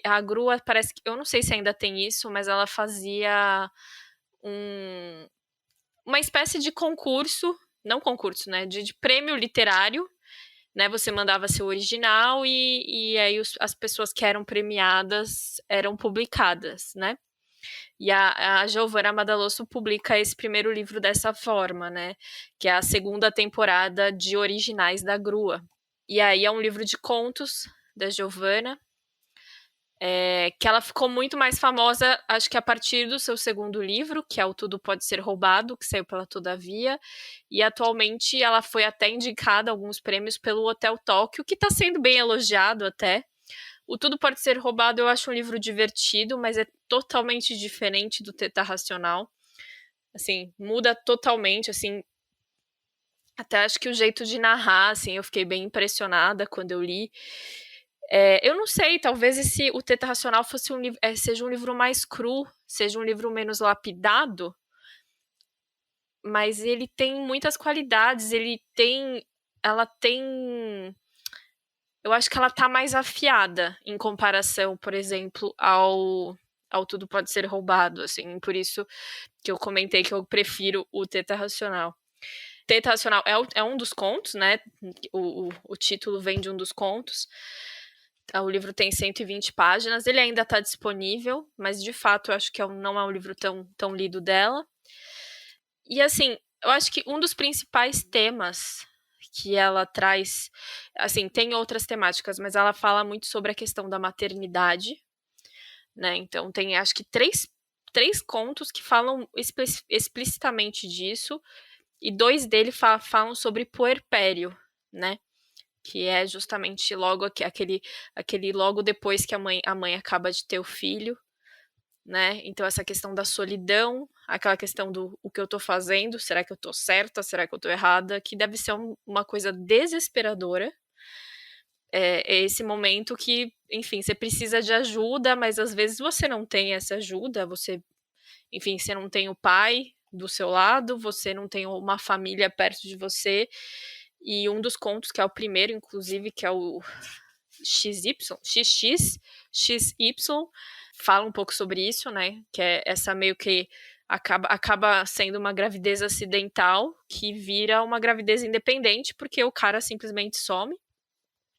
a Grua parece que... Eu não sei se ainda tem isso, mas ela fazia uma espécie de concurso, não concurso, né? De prêmio literário, né? Você mandava seu original e aí as pessoas que eram premiadas eram publicadas, né? E a Giovanna Madalosso publica esse primeiro livro dessa forma, né? Que é a segunda temporada de Originais da Grua. E aí é um livro de contos da Giovanna, que ela ficou muito mais famosa, acho que a partir do seu segundo livro, que é o Tudo Pode Ser Roubado, que saiu pela Todavia, e atualmente ela foi até indicada a alguns prêmios pelo Hotel Tóquio, que está sendo bem elogiado até. O Tudo Pode Ser Roubado eu acho um livro divertido, mas é totalmente diferente do Teta Racional. Assim, muda totalmente, assim. Até acho que o jeito de narrar, assim, eu fiquei bem impressionada quando eu li. Eu não sei, talvez o Teta Racional fosse seja um livro mais cru, seja um livro menos lapidado, mas ele tem muitas qualidades, ela tem... Eu acho que ela tá mais afiada em comparação, por exemplo, ao Tudo Pode Ser Roubado, assim, por isso que eu comentei que eu prefiro o Teta Racional. Teta Racional é um dos contos, né? O título vem de um dos contos. O livro tem 120 páginas, ele ainda está disponível, mas de fato eu acho que não é um livro tão lido dela. E assim, eu acho que um dos principais temas que ela traz, assim, tem outras temáticas, mas ela fala muito sobre a questão da maternidade, né? Então tem, acho que, três contos que falam explicitamente disso, e 2 deles falam sobre puerpério, né? Que é justamente logo aquele logo depois que a mãe acaba de ter o filho, né? Então essa questão da solidão, aquela questão do o que eu tô fazendo, será que eu tô certa, será que eu tô errada, que deve ser uma coisa desesperadora. É esse momento que, enfim, você precisa de ajuda, mas às vezes você não tem essa ajuda, você não tem o pai do seu lado, você não tem uma família perto de você. E um dos contos, que é o primeiro, inclusive, que é o XY, fala um pouco sobre isso, né? Que é essa meio que acaba sendo uma gravidez acidental que vira uma gravidez independente, porque o cara simplesmente some.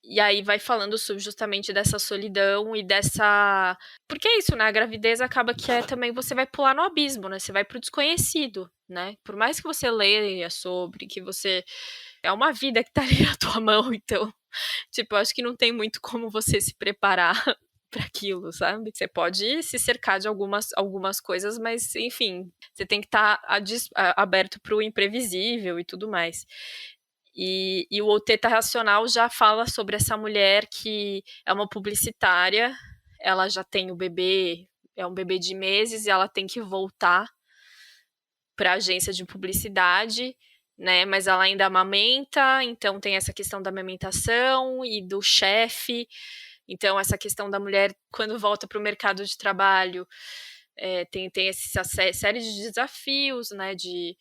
E aí vai falando sobre justamente dessa solidão e dessa... Porque é isso, né? A gravidez acaba que também você vai pular no abismo, né? Você vai pro desconhecido, né? Por mais que você leia sobre, que você... É uma vida que tá ali na tua mão, então... Tipo, eu acho que não tem muito como você se preparar para aquilo, sabe? Você pode se cercar de algumas coisas, mas, enfim, você tem que estar aberto pro imprevisível e tudo mais. E o Teta Racional já fala sobre essa mulher que é uma publicitária, ela já tem o bebê é um bebê de meses e ela tem que voltar para a agência de publicidade, né? Mas ela ainda amamenta, então tem essa questão da amamentação e do chefe. Então, essa questão da mulher, quando volta para o mercado de trabalho, tem essa série de desafios, né? De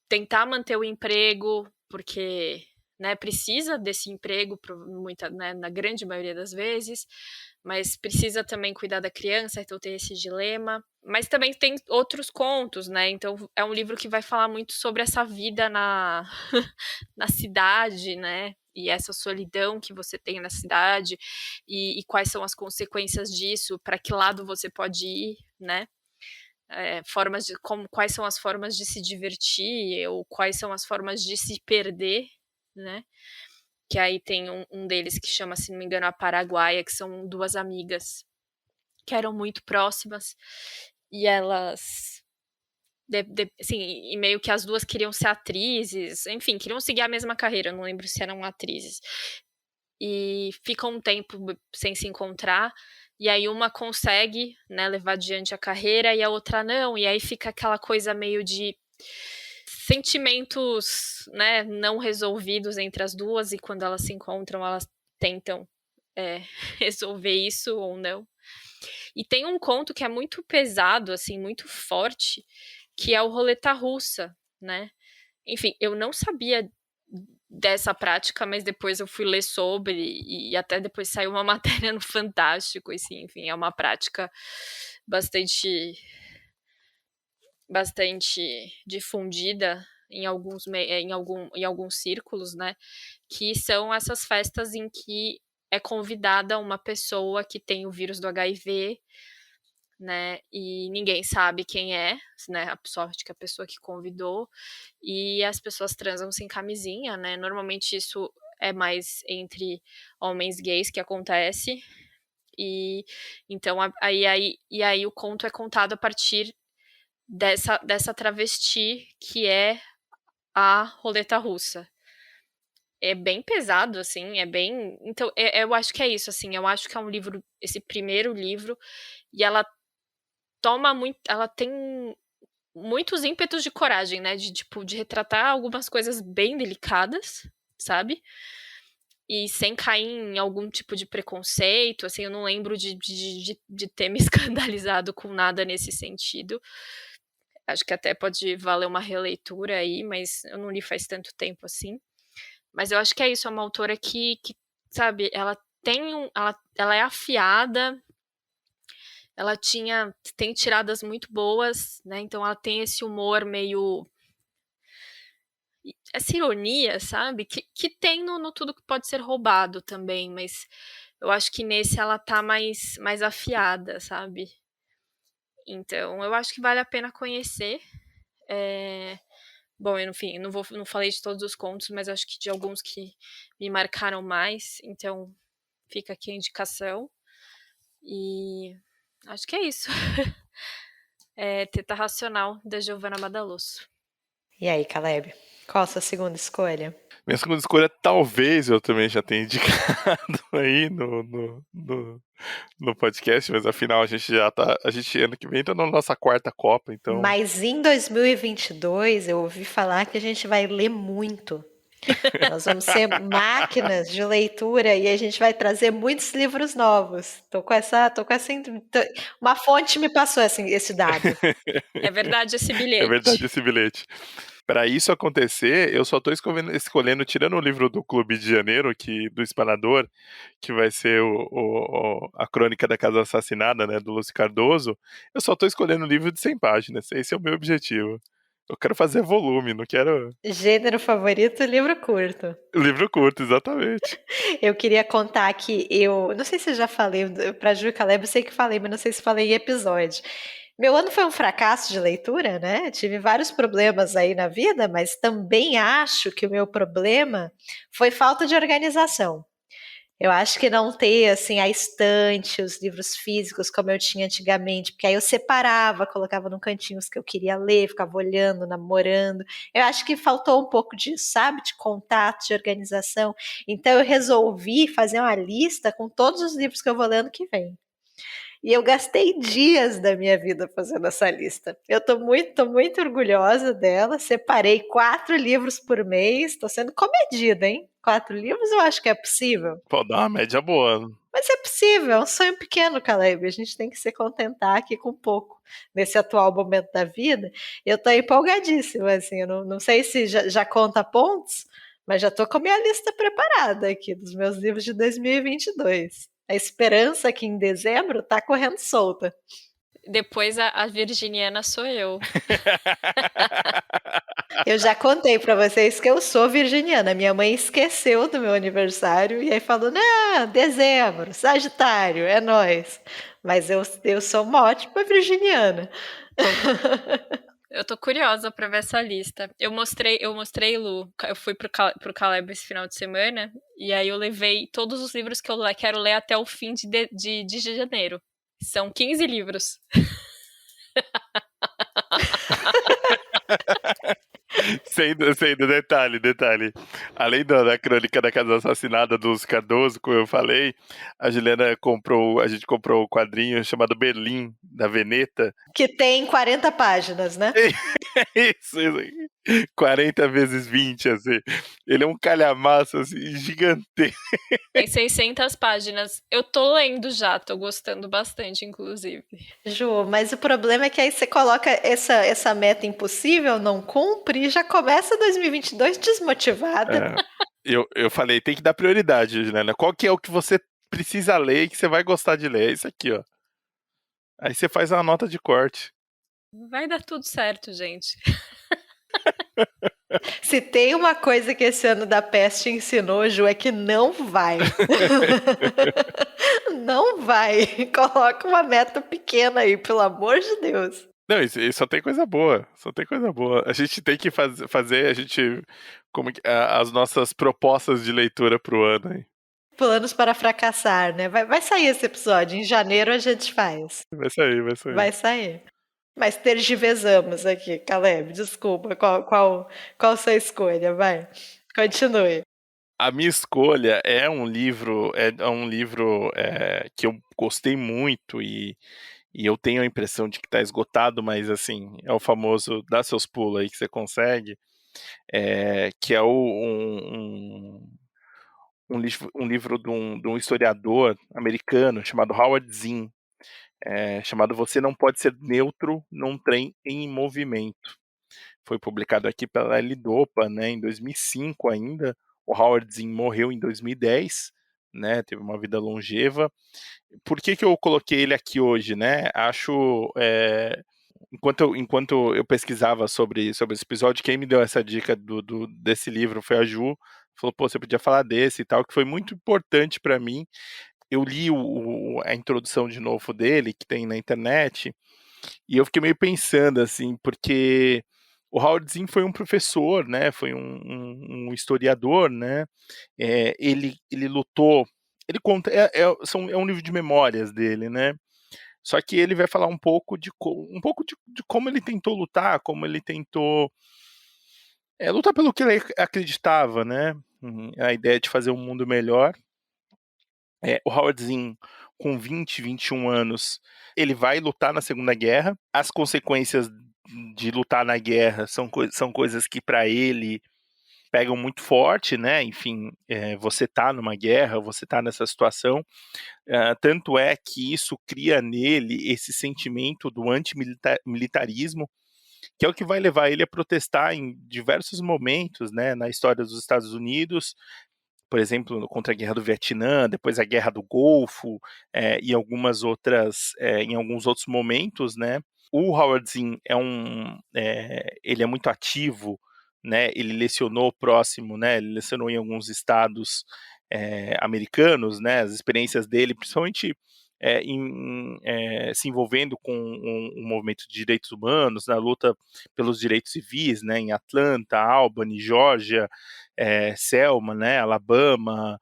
tentar manter o emprego, porque, né, precisa desse emprego, né, na grande maioria das vezes, mas precisa também cuidar da criança, então tem esse dilema. Mas também tem outros contos, né? Então é um livro que vai falar muito sobre essa vida na cidade, né? E essa solidão que você tem na cidade, e quais são as consequências disso, para que lado você pode ir, né? Quais são as formas de se divertir, ou quais são as formas de se perder, né? Que aí tem um deles que chama, se não me engano, A Paraguaia, que são duas amigas que eram muito próximas, e elas, assim, e meio que as duas queriam ser atrizes, enfim, queriam seguir a mesma carreira, não lembro se eram atrizes, e ficam um tempo sem se encontrar, e aí uma consegue, né, levar adiante a carreira e a outra não, e aí fica aquela coisa meio de sentimentos, né, não resolvidos entre as duas, e quando elas se encontram, elas tentam resolver isso ou não. E tem um conto que é muito pesado, assim, muito forte, que é o Roleta Russa, né? Enfim, eu não sabia dessa prática, mas depois eu fui ler sobre, e até depois saiu uma matéria no Fantástico, assim, enfim, é uma prática bastante difundida em alguns círculos, né? Que são essas festas em que é convidada uma pessoa que tem o vírus do HIV, né? E ninguém sabe quem é, né? A sorte que a pessoa que convidou, e as pessoas transam sem camisinha, né? Normalmente isso é mais entre homens gays que acontece. E então aí o conto é contado a partir dessa travesti que é a Roleta Russa. É bem pesado, assim, Então, eu acho que é isso, assim, eu acho que é um livro, esse primeiro livro, e ela tem muitos ímpetos de coragem, né, de retratar algumas coisas bem delicadas, sabe? E sem cair em algum tipo de preconceito, assim, eu não lembro de ter me escandalizado com nada nesse sentido. Acho que até pode valer uma releitura aí, mas eu não li faz tanto tempo assim. Mas eu acho que é isso, é uma autora que sabe, ela é afiada, ela tem tiradas muito boas, né? Então ela tem esse humor meio, essa ironia, sabe? Que tem no Tudo que Pode Ser Roubado também, mas eu acho que nesse ela tá mais afiada, sabe? Então eu acho que vale a pena conhecer. Bom, enfim, não falei de todos os contos, mas acho que de alguns que me marcaram mais, então fica aqui a indicação. E acho que é isso. Teta Racional, da Giovanna Madalosso. E aí, Caleb, qual a sua segunda escolha? Minha segunda escolha, talvez eu também já tenha indicado aí no podcast, mas afinal a gente ano que vem tá na nossa quarta Copa, então... Mas em 2022 eu ouvi falar que a gente vai ler muito. Nós vamos ser máquinas de leitura e a gente vai trazer muitos livros novos. Uma fonte me passou esse dado. É verdade esse bilhete. É verdade esse bilhete. Para isso acontecer, eu só tô escolhendo, tirando o livro do Clube de Janeiro, do Espanador, que vai ser a Crônica da Casa Assassinada, né, do Lúcio Cardoso, eu só tô escolhendo o livro de 100 páginas. Esse é o meu objetivo. Eu quero fazer volume, não quero... Gênero favorito, livro curto. Livro curto, exatamente. Eu queria contar que não sei se eu já falei, para Ju e Caleb eu sei que falei, mas não sei se falei em episódio. Meu ano foi um fracasso de leitura, né? Tive vários problemas aí na vida, mas também acho que o meu problema foi falta de organização. Eu acho que não ter, assim, a estante, os livros físicos como eu tinha antigamente, porque aí eu separava, colocava num cantinho os que eu queria ler, ficava olhando, namorando. Eu acho que faltou um pouco disso, sabe? De contato, de organização. Então eu resolvi fazer uma lista com todos os livros que eu vou ler ano que vem. E eu gastei dias da minha vida fazendo essa lista. Eu tô muito orgulhosa dela. Separei 4 livros por mês. Tô sendo comedida, hein? 4 livros eu acho que é possível. Pô, dá uma média boa. Mas é possível, é um sonho pequeno, Caleb. A gente tem que se contentar aqui com pouco nesse atual momento da vida. Eu tô empolgadíssima, assim. Eu não sei se já conta pontos, mas já tô com a minha lista preparada aqui dos meus livros de 2022. A esperança que em dezembro tá correndo solta. Depois a virginiana sou eu. Eu já contei pra vocês que eu sou virginiana. Minha mãe esqueceu do meu aniversário e aí falou: não, dezembro, Sagitário, é nóis. Mas eu sou uma ótima virginiana. Eu tô curiosa pra ver essa lista. Eu mostrei, Lu, eu fui pro Caleb esse final de semana, e aí eu levei todos os livros que eu quero ler até o fim de janeiro. São 15 livros. Sendo detalhe. Além da crônica da Casa Assassinada dos Cardoso, como eu falei, a gente comprou um quadrinho chamado Berlim, da Veneta. Que tem 40 páginas, né? Isso. 40 vezes 20, assim. Ele é um calhamaço, assim, gigantesco. Tem 600 páginas. Eu tô lendo já, tô gostando bastante, inclusive. Ju, mas o problema é que aí você coloca essa meta impossível, não cumpre e já começa 2022 desmotivada. Eu falei, tem que dar prioridade, Juliana. Qual que é o que você precisa ler e que você vai gostar de ler? É isso aqui, ó. Aí você faz uma nota de corte. Vai dar tudo certo, gente. Se tem uma coisa que esse ano da peste ensinou, Ju, é que não vai. Não vai. Coloca uma meta pequena aí, pelo amor de Deus. Não, isso só tem coisa boa. Só tem coisa boa. A gente tem que fazer as nossas propostas de leitura pro ano aí. Planos para fracassar, né? Vai sair esse episódio. Em janeiro a gente faz. Vai sair. Vai sair. Mas tergiversamos aqui, Caleb. Desculpa. Qual sua escolha? Vai. Continue. A minha escolha é um livro que eu gostei muito e eu tenho a impressão de que está esgotado, mas assim, é o famoso dá seus pulos aí que você consegue, que é um livro de um historiador americano chamado Howard Zinn, chamado Você Não Pode Ser Neutro num Trem em Movimento. Foi publicado aqui pela L-Dopa, né, em 2005 ainda. O Howard Zinn morreu em 2010, né, teve uma vida longeva. Por que eu coloquei ele aqui hoje, né? Acho, enquanto eu pesquisava sobre esse episódio, quem me deu essa dica desse livro foi a Ju. Falou, pô, você podia falar desse e tal, que foi muito importante para mim. Eu li a introdução de novo dele, que tem na internet, e eu fiquei meio pensando, assim, porque o Howard Zinn foi um professor, né? Foi um historiador, né? Ele lutou. Ele conta. É um livro de memórias dele, né? Só que ele vai falar um pouco de como ele tentou lutar, como ele tentou lutar pelo que ele acreditava, né? A ideia de fazer um mundo melhor. O Howard Zinn, com 20, 21 anos, ele vai lutar na Segunda Guerra. As consequências de lutar na guerra são coisas que para ele pegam muito forte, né? Enfim, você tá numa guerra, você tá nessa situação. Tanto é que isso cria nele esse sentimento do antimilitarismo, que é o que vai levar ele a protestar em diversos momentos, né, na história dos Estados Unidos, por exemplo, contra a Guerra do Vietnã, depois a Guerra do Golfo, e em alguns outros momentos, né. O Howard Zinn ele é muito ativo, né, ele lecionou próximo, né, ele lecionou em alguns estados americanos, né, as experiências dele, principalmente se envolvendo com um movimento de direitos humanos, na luta pelos direitos civis, né, em Atlanta, Albany, Geórgia, Selma, né, Alabama,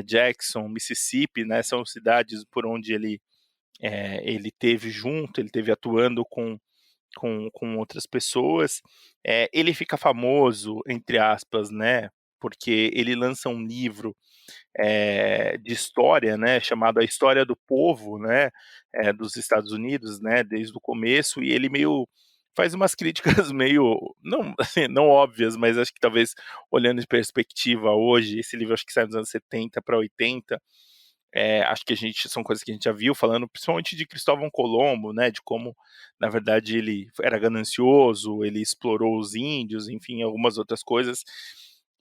Jackson, Mississippi, né, são cidades por onde ele teve atuando com outras pessoas. Ele fica famoso, entre aspas, né, porque ele lança um livro de história, né, chamado A História do Povo, né, dos Estados Unidos, né, desde o começo, e ele meio faz umas críticas meio, não, assim, não óbvias, mas acho que talvez olhando em perspectiva hoje, esse livro acho que sai dos anos 70 para 80, acho que são coisas que a gente já viu, falando principalmente de Cristóvão Colombo, né, de como, na verdade, ele era ganancioso, ele explorou os índios, enfim, algumas outras coisas,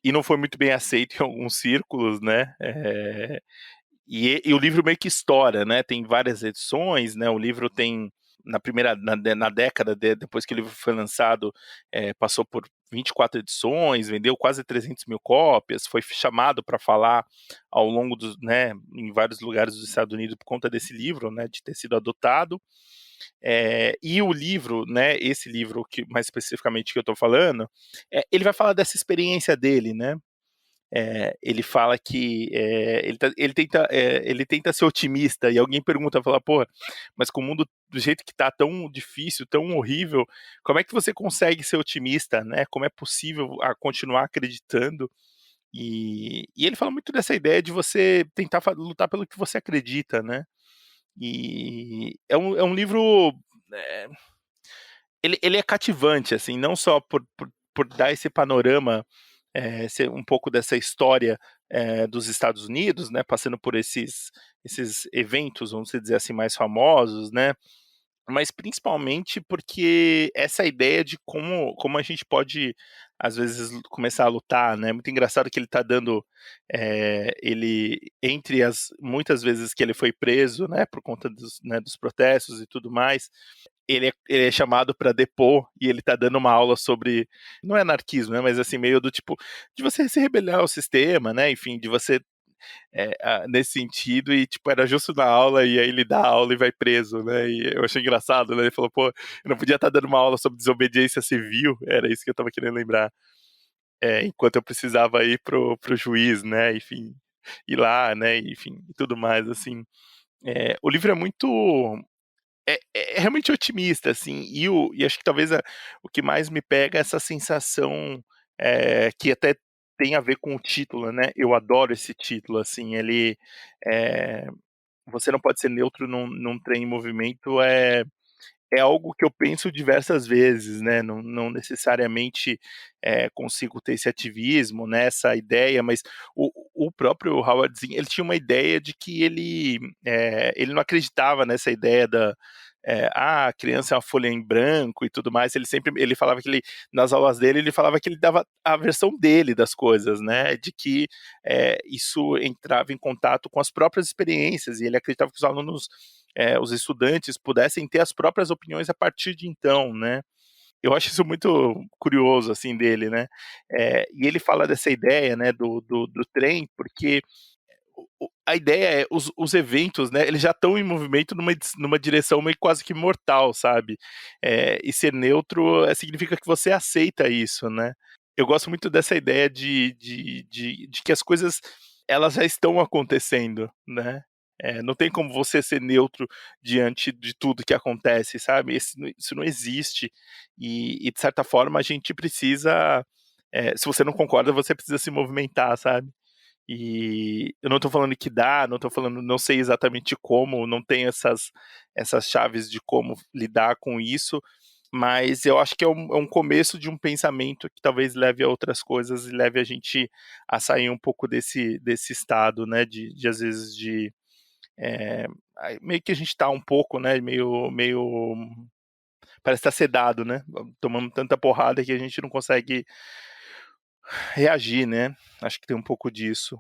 e não foi muito bem aceito em alguns círculos, né, e o livro meio que estoura, né, tem várias edições, né, o livro tem, na década, depois que o livro foi lançado, passou por 24 edições, vendeu quase 300 mil cópias, foi chamado para falar ao longo dos, né, em vários lugares dos Estados Unidos por conta desse livro, né, de ter sido adotado. E o livro, né, esse livro que mais especificamente que eu estou falando, ele vai falar dessa experiência dele, né, ele fala que ele tenta ser otimista e alguém pergunta, fala, pô, mas com o mundo do jeito que tá tão difícil, tão horrível, como é que você consegue ser otimista, né? Como é possível continuar acreditando? E ele fala muito dessa ideia de você tentar lutar pelo que você acredita, né? E é um livro, é, ele é cativante, assim, não só por dar esse panorama, ser um pouco dessa história dos Estados Unidos, né, passando por esses eventos, vamos dizer assim, mais famosos, né, mas principalmente porque essa ideia de como a gente pode, às vezes, começar a lutar, né, muito engraçado que ele está dando, ele, entre as muitas vezes que ele foi preso, né, por conta dos protestos e tudo mais, ele é chamado para depor e ele tá dando uma aula sobre, não é anarquismo, né, mas assim, meio do tipo, de você se rebelar ao sistema, né, enfim, de você, nesse sentido, e tipo, era justo na aula, e aí ele dá a aula e vai preso, né, e eu achei engraçado, né, ele falou, pô, eu não podia estar dando uma aula sobre desobediência civil, era isso que eu tava querendo lembrar, enquanto eu precisava ir pro juiz, né, enfim, ir lá, né, enfim, e tudo mais, assim. O livro é muito realmente otimista, assim, e acho que talvez o que mais me pega é essa sensação, que até tem a ver com o título, né, eu adoro esse título, assim, ele, eh, "Você não pode ser neutro num trem em movimento", algo que eu penso diversas vezes, né, não necessariamente, consigo ter esse ativismo, né, essa ideia, mas o próprio Howard Zinn, ele tinha uma ideia de que ele não acreditava nessa ideia a criança é uma folha em branco e tudo mais, ele falava que nas aulas dele, ele falava que ele dava a versão dele das coisas, né, de que, isso entrava em contato com as próprias experiências, e ele acreditava que os alunos, os estudantes pudessem ter as próprias opiniões a partir de então, né. Eu acho isso muito curioso, assim, dele, né. E ele fala dessa ideia, né, do trem, porque a ideia é os eventos, né, eles já estão em movimento numa direção meio quase que mortal, sabe. E ser neutro, significa que você aceita isso, né. Eu gosto muito dessa ideia de que as coisas, elas já estão acontecendo, né. Não tem como você ser neutro diante de tudo que acontece, sabe. Isso não existe, e de certa forma a gente precisa, se você não concorda, você precisa se movimentar, sabe. E eu não estou falando que dá, não estou falando, não sei exatamente como, não tenho essas chaves de como lidar com isso, mas eu acho que é um começo de um pensamento que talvez leve a outras coisas e leve a gente a sair um pouco desse estado, né, de às vezes meio que a gente está um pouco, né, meio parece estar sedado, né, tomando tanta porrada que a gente não consegue reagir, né, acho que tem um pouco disso.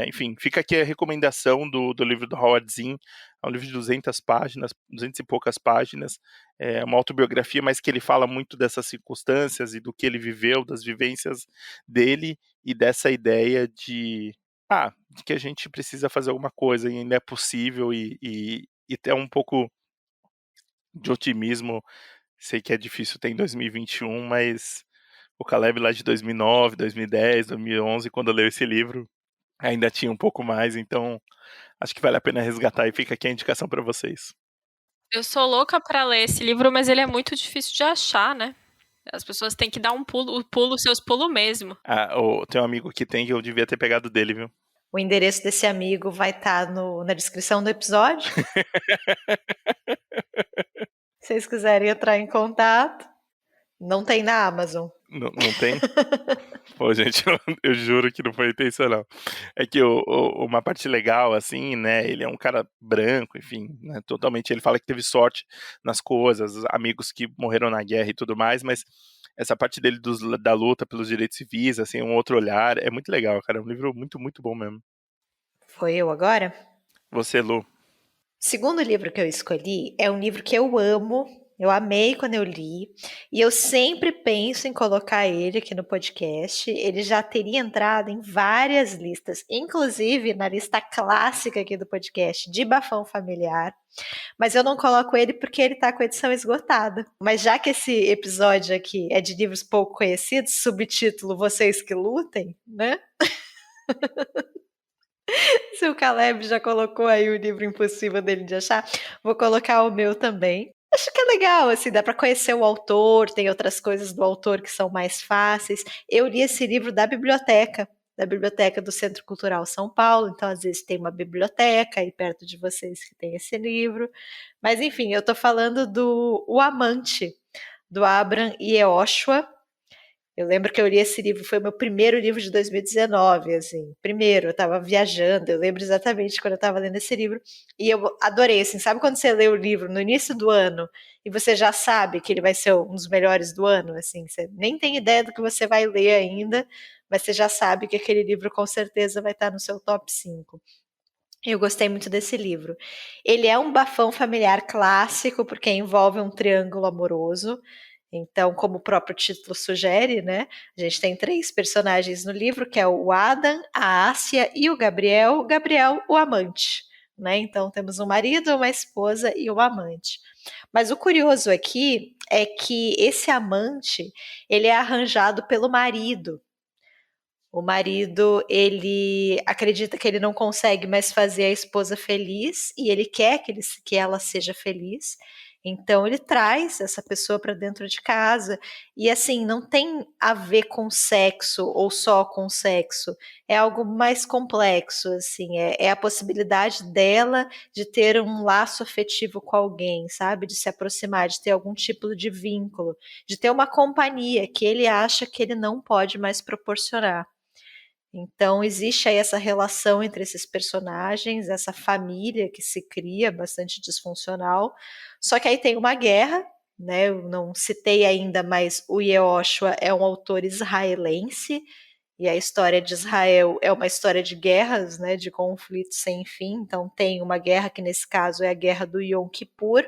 Enfim, fica aqui a recomendação do livro do Howard Zinn, é um livro de 200 páginas, 200 e poucas páginas, é uma autobiografia, mas que ele fala muito dessas circunstâncias e do que ele viveu, das vivências dele e dessa ideia de que a gente precisa fazer alguma coisa e ainda é possível e ter um pouco de otimismo. Sei que é difícil ter em 2021, mas o Caleb lá de 2009, 2010, 2011, quando leu esse livro, ainda tinha um pouco mais, então acho que vale a pena resgatar e fica aqui a indicação para vocês. Eu sou louca pra ler esse livro, mas ele é muito difícil de achar, né. As pessoas têm que dar um pulo, seus pulos mesmo. Tem um amigo que tem que eu devia ter pegado dele, viu? O endereço desse amigo vai estar na descrição do episódio. Se vocês quiserem entrar em contato, não tem na Amazon. Não tem? Pô, gente, eu juro que não foi intencional. É que uma parte legal, assim, né? Ele é um cara branco, enfim, né? Totalmente. Ele fala que teve sorte nas coisas, amigos que morreram na guerra e tudo mais, mas essa parte dele da luta pelos direitos civis, assim, um outro olhar, é muito legal, cara. É um livro muito, muito bom mesmo. Foi eu agora? Você, Lu. O segundo livro que eu escolhi é um livro que eu amo, eu amei quando eu li, e eu sempre penso em colocar ele aqui no podcast. Ele já teria entrado em várias listas, inclusive na lista clássica aqui do podcast, de Bafão Familiar, mas eu não coloco ele porque ele tá com a edição esgotada. Mas já que esse episódio aqui é de livros pouco conhecidos, subtítulo Vocês que Lutem, né? Se o Caleb já colocou aí o livro impossível dele de achar, vou colocar o meu também. Acho que é legal, assim, dá para conhecer o autor, tem outras coisas do autor que são mais fáceis. Eu li esse livro da biblioteca do Centro Cultural São Paulo, então às vezes tem uma biblioteca aí perto de vocês que tem esse livro. Mas enfim, eu tô falando do O Amante, do Abraham Yehoshua. Eu lembro que eu li esse livro, foi o meu primeiro livro de 2019, assim, primeiro, eu estava viajando, eu lembro exatamente quando eu estava lendo esse livro, e eu adorei, assim, sabe quando você lê o livro no início do ano, e você já sabe que ele vai ser um dos melhores do ano, assim, você nem tem ideia do que você vai ler ainda, mas você já sabe que aquele livro com certeza vai estar no seu top 5. Eu gostei muito desse livro. Ele é um bafão familiar clássico, porque envolve um triângulo amoroso. Então, como o próprio título sugere, né? A gente tem 3 personagens no livro, que é o Adam, a Ásia e o Gabriel. Gabriel, o amante, né? Então, temos um marido, uma esposa e um amante. Mas o curioso aqui é que esse amante, ele é arranjado pelo marido. O marido, ele acredita que ele não consegue mais fazer a esposa feliz e ele quer que ela seja feliz. Então ele traz essa pessoa para dentro de casa e assim, não tem a ver com sexo ou só com sexo. É algo mais complexo, assim, é a possibilidade dela de ter um laço afetivo com alguém, sabe? De se aproximar, de ter algum tipo de vínculo, de ter uma companhia que ele acha que ele não pode mais proporcionar. Então existe aí essa relação entre esses personagens, essa família que se cria bastante disfuncional. Só que aí tem uma guerra, né? Eu não citei ainda, mas o Yehoshua é um autor israelense e a história de Israel é uma história de guerras, né? De conflitos sem fim. Então tem uma guerra que nesse caso é a guerra do Yom Kippur.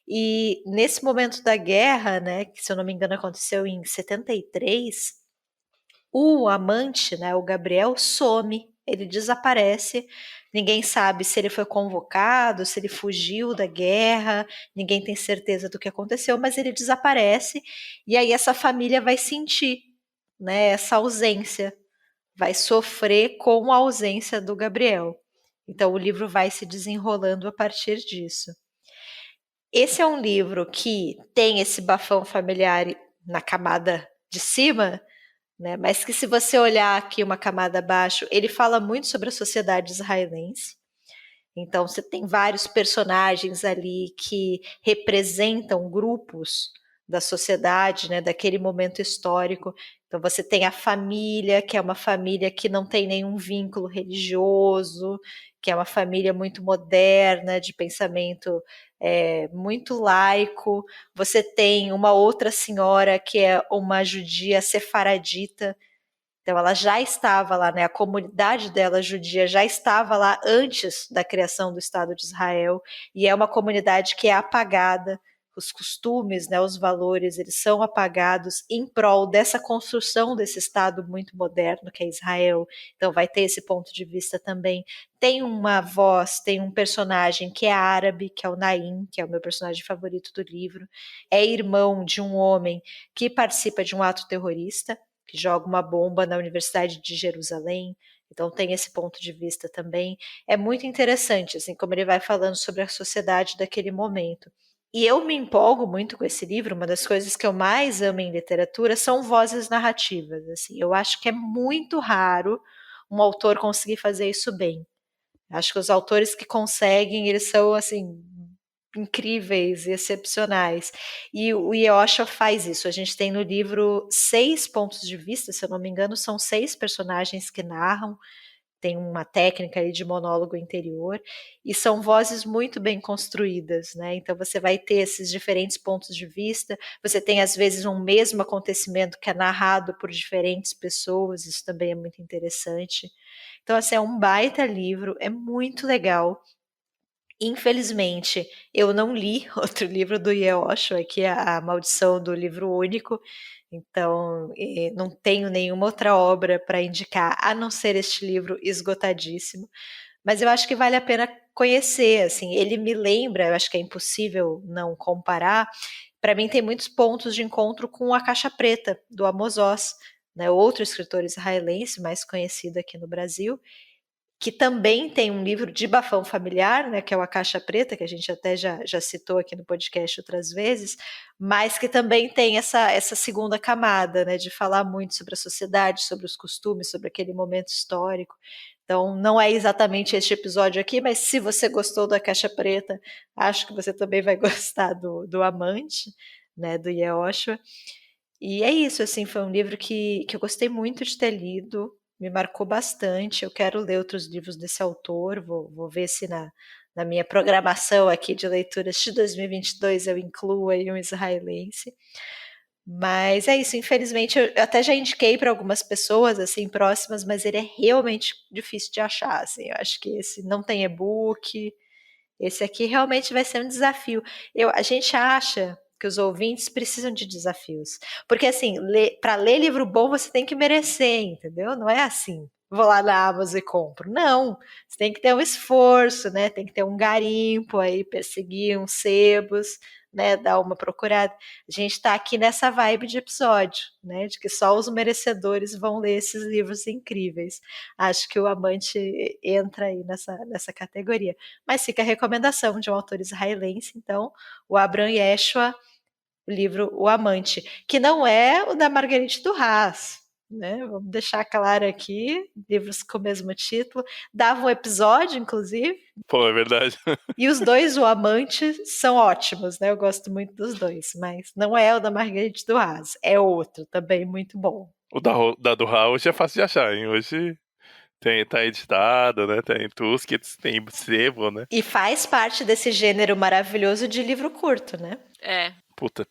E nesse momento da guerra, né? Que se eu não me engano aconteceu em 73. O amante, né, o Gabriel, some, ele desaparece, ninguém sabe se ele foi convocado, se ele fugiu da guerra, ninguém tem certeza do que aconteceu, mas ele desaparece, e aí essa família vai sentir, né, essa ausência, vai sofrer com a ausência do Gabriel. Então o livro vai se desenrolando a partir disso. Esse é um livro que tem esse bafão familiar na camada de cima, né? Mas que se você olhar aqui uma camada abaixo, ele fala muito sobre a sociedade israelense. Então você tem vários personagens ali que representam grupos da sociedade, né, daquele momento histórico. Então você tem a família, que é uma família que não tem nenhum vínculo religioso, que é uma família muito moderna, de pensamento muito laico. Você tem uma outra senhora que é uma judia sefaradita. Então ela já estava lá, né? A comunidade dela judia já estava lá antes da criação do Estado de Israel, e é uma comunidade que é apagada, os costumes, né, os valores, eles são apagados em prol dessa construção desse Estado muito moderno que é Israel. Então vai ter esse ponto de vista também. Tem uma voz, tem um personagem que é árabe, que é o Naim, que é o meu personagem favorito do livro, é irmão de um homem que participa de um ato terrorista, que joga uma bomba na Universidade de Jerusalém. Então tem esse ponto de vista também. É muito interessante, assim, como ele vai falando sobre a sociedade daquele momento. E eu me empolgo muito com esse livro. Uma das coisas que eu mais amo em literatura são vozes narrativas. Assim, eu acho que é muito raro um autor conseguir fazer isso bem. Acho que os autores que conseguem, eles são assim incríveis e excepcionais. E o Yosha faz isso. A gente tem no livro 6 pontos de vista, se eu não me engano, são 6 personagens que narram. Tem uma técnica aí de monólogo interior, e são vozes muito bem construídas, né? Então você vai ter esses diferentes pontos de vista, você tem às vezes um mesmo acontecimento que é narrado por diferentes pessoas, isso também é muito interessante. Então, assim, é um baita livro, é muito legal. Infelizmente, eu não li outro livro do Osho, que é A Maldição do Livro Único, então não tenho nenhuma outra obra para indicar, a não ser este livro esgotadíssimo, mas eu acho que vale a pena conhecer, assim, ele me lembra, eu acho que é impossível não comparar, para mim tem muitos pontos de encontro com A Caixa Preta, do Amos Oz, né, outro escritor israelense mais conhecido aqui no Brasil, que também tem um livro de bafão familiar, né, que é o A Caixa Preta, que a gente até já citou aqui no podcast outras vezes, mas que também tem essa segunda camada, né, de falar muito sobre a sociedade, sobre os costumes, sobre aquele momento histórico. Então, não é exatamente este episódio aqui, mas se você gostou da Caixa Preta, acho que você também vai gostar do Amante, né, do Yehoshua. E é isso, assim, foi um livro que eu gostei muito de ter lido, me marcou bastante. Eu quero ler outros livros desse autor, vou ver se na minha programação aqui de leituras de 2022 eu incluo aí um israelense. Mas é isso, infelizmente eu até já indiquei para algumas pessoas assim próximas, mas ele é realmente difícil de achar, assim. Eu acho que esse não tem e-book, esse aqui realmente vai ser um desafio. A gente acha que os ouvintes precisam de desafios. Porque, assim, para ler livro bom, você tem que merecer, entendeu? Não é assim, vou lá na Amazon e compro. Não, você tem que ter um esforço, né? Tem que ter um garimpo aí, perseguir uns sebos, né? Dar uma procurada. A gente está aqui nessa vibe de episódio, né? De que só os merecedores vão ler esses livros incríveis. Acho que o Amante entra aí nessa categoria. Mas fica a recomendação de um autor israelense, então, o Abraham Yeshua, o livro O Amante, que não é o da Marguerite Duras, né? Vamos deixar claro aqui, livros com o mesmo título, dava um episódio, inclusive. Pô, é verdade. E os dois, O Amante, são ótimos, né? Eu gosto muito dos dois, mas não é o da Marguerite Duras, é outro, também muito bom. O da do hoje é fácil de achar, hein? Hoje tá editado, né? Tem Tuskets, tem sebo, né? E faz parte desse gênero maravilhoso de livro curto, né? É. Puta,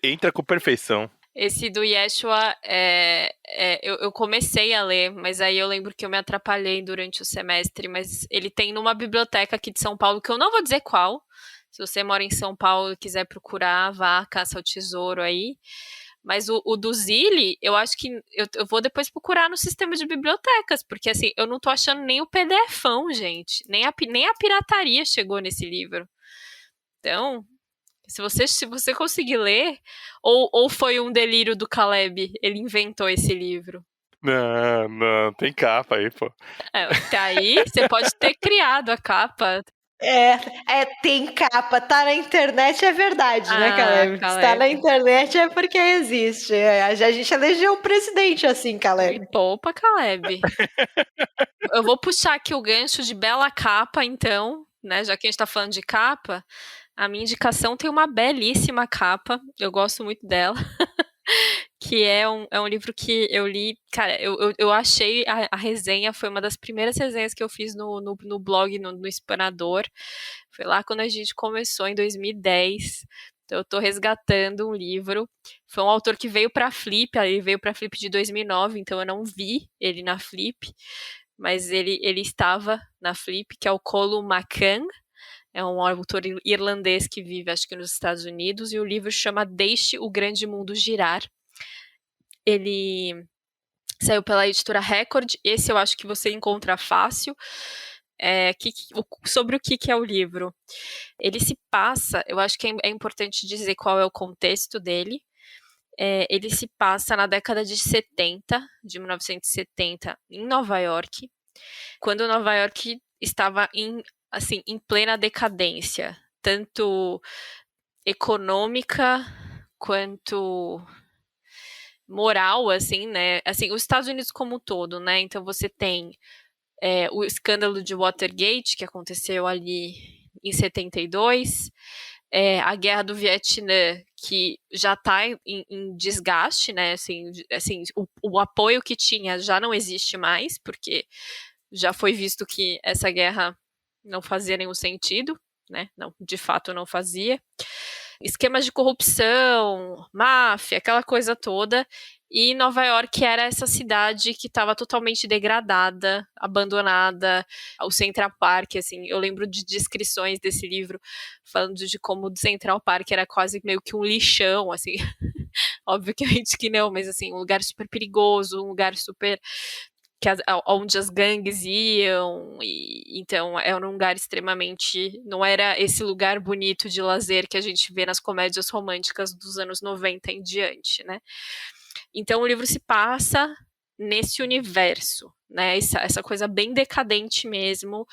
entra com perfeição. Esse do Yeshua, eu comecei a ler, mas aí eu lembro que eu me atrapalhei durante o semestre, mas ele tem numa biblioteca aqui de São Paulo, que eu não vou dizer qual. Se você mora em São Paulo e quiser procurar, vá, caça ao tesouro aí. Mas o do Zilli, eu acho que eu vou depois procurar no sistema de bibliotecas, porque assim, eu não tô achando nem o PDFão, gente. Nem a pirataria chegou nesse livro. Então, se você conseguir ler, ou foi um delírio do Caleb, ele inventou esse livro. Não, tem capa aí, pô. Até aí, você pode ter criado a capa. Tem capa, tá na internet é verdade, né, Caleb? Se tá na internet é porque existe. A gente elegeu um presidente assim, Caleb. Me poupa, Caleb. Eu vou puxar aqui o gancho de bela capa, então, né? Já que a gente tá falando de capa, a minha indicação tem uma belíssima capa. Eu gosto muito dela. Que é um livro que eu li. Cara, eu achei a resenha, foi uma das primeiras resenhas que eu fiz no blog, no Expanador. Foi lá quando a gente começou, em 2010. Então, eu tô resgatando um livro. Foi um autor que veio pra Flip, ele veio pra Flip de 2009, então eu não vi ele na Flip, mas ele estava na Flip, que é o Colu McCann. É um autor irlandês que vive, acho que nos Estados Unidos, e o livro chama Deixe o Grande Mundo Girar. Ele saiu pela editora Record. Esse eu acho que você encontra fácil. Sobre o que é o livro? Ele se passa, eu acho que é importante dizer qual é o contexto dele. Ele se passa na década de 70, de 1970, em Nova York, quando Nova York estava em plena decadência, tanto econômica quanto moral, assim, né? Assim, os Estados Unidos como um todo, né? Então você tem o escândalo de Watergate, que aconteceu ali em 72, a guerra do Vietnã, que já está em desgaste, né? Assim, o apoio que tinha já não existe mais, porque já foi visto que essa guerra não fazia nenhum sentido, né? Não, de fato não fazia. Esquemas de corrupção, máfia, aquela coisa toda. E Nova York era essa cidade que estava totalmente degradada, abandonada. O Central Park, assim, eu lembro de descrições desse livro falando de como o Central Park era quase meio que um lixão, assim. Obviamente que não, mas assim, um lugar super perigoso, um lugar super onde as gangues iam, e então era um lugar extremamente, não era esse lugar bonito de lazer que a gente vê nas comédias românticas dos anos 90 em diante, né? Então o livro se passa nesse universo, né? Essa coisa bem decadente mesmo,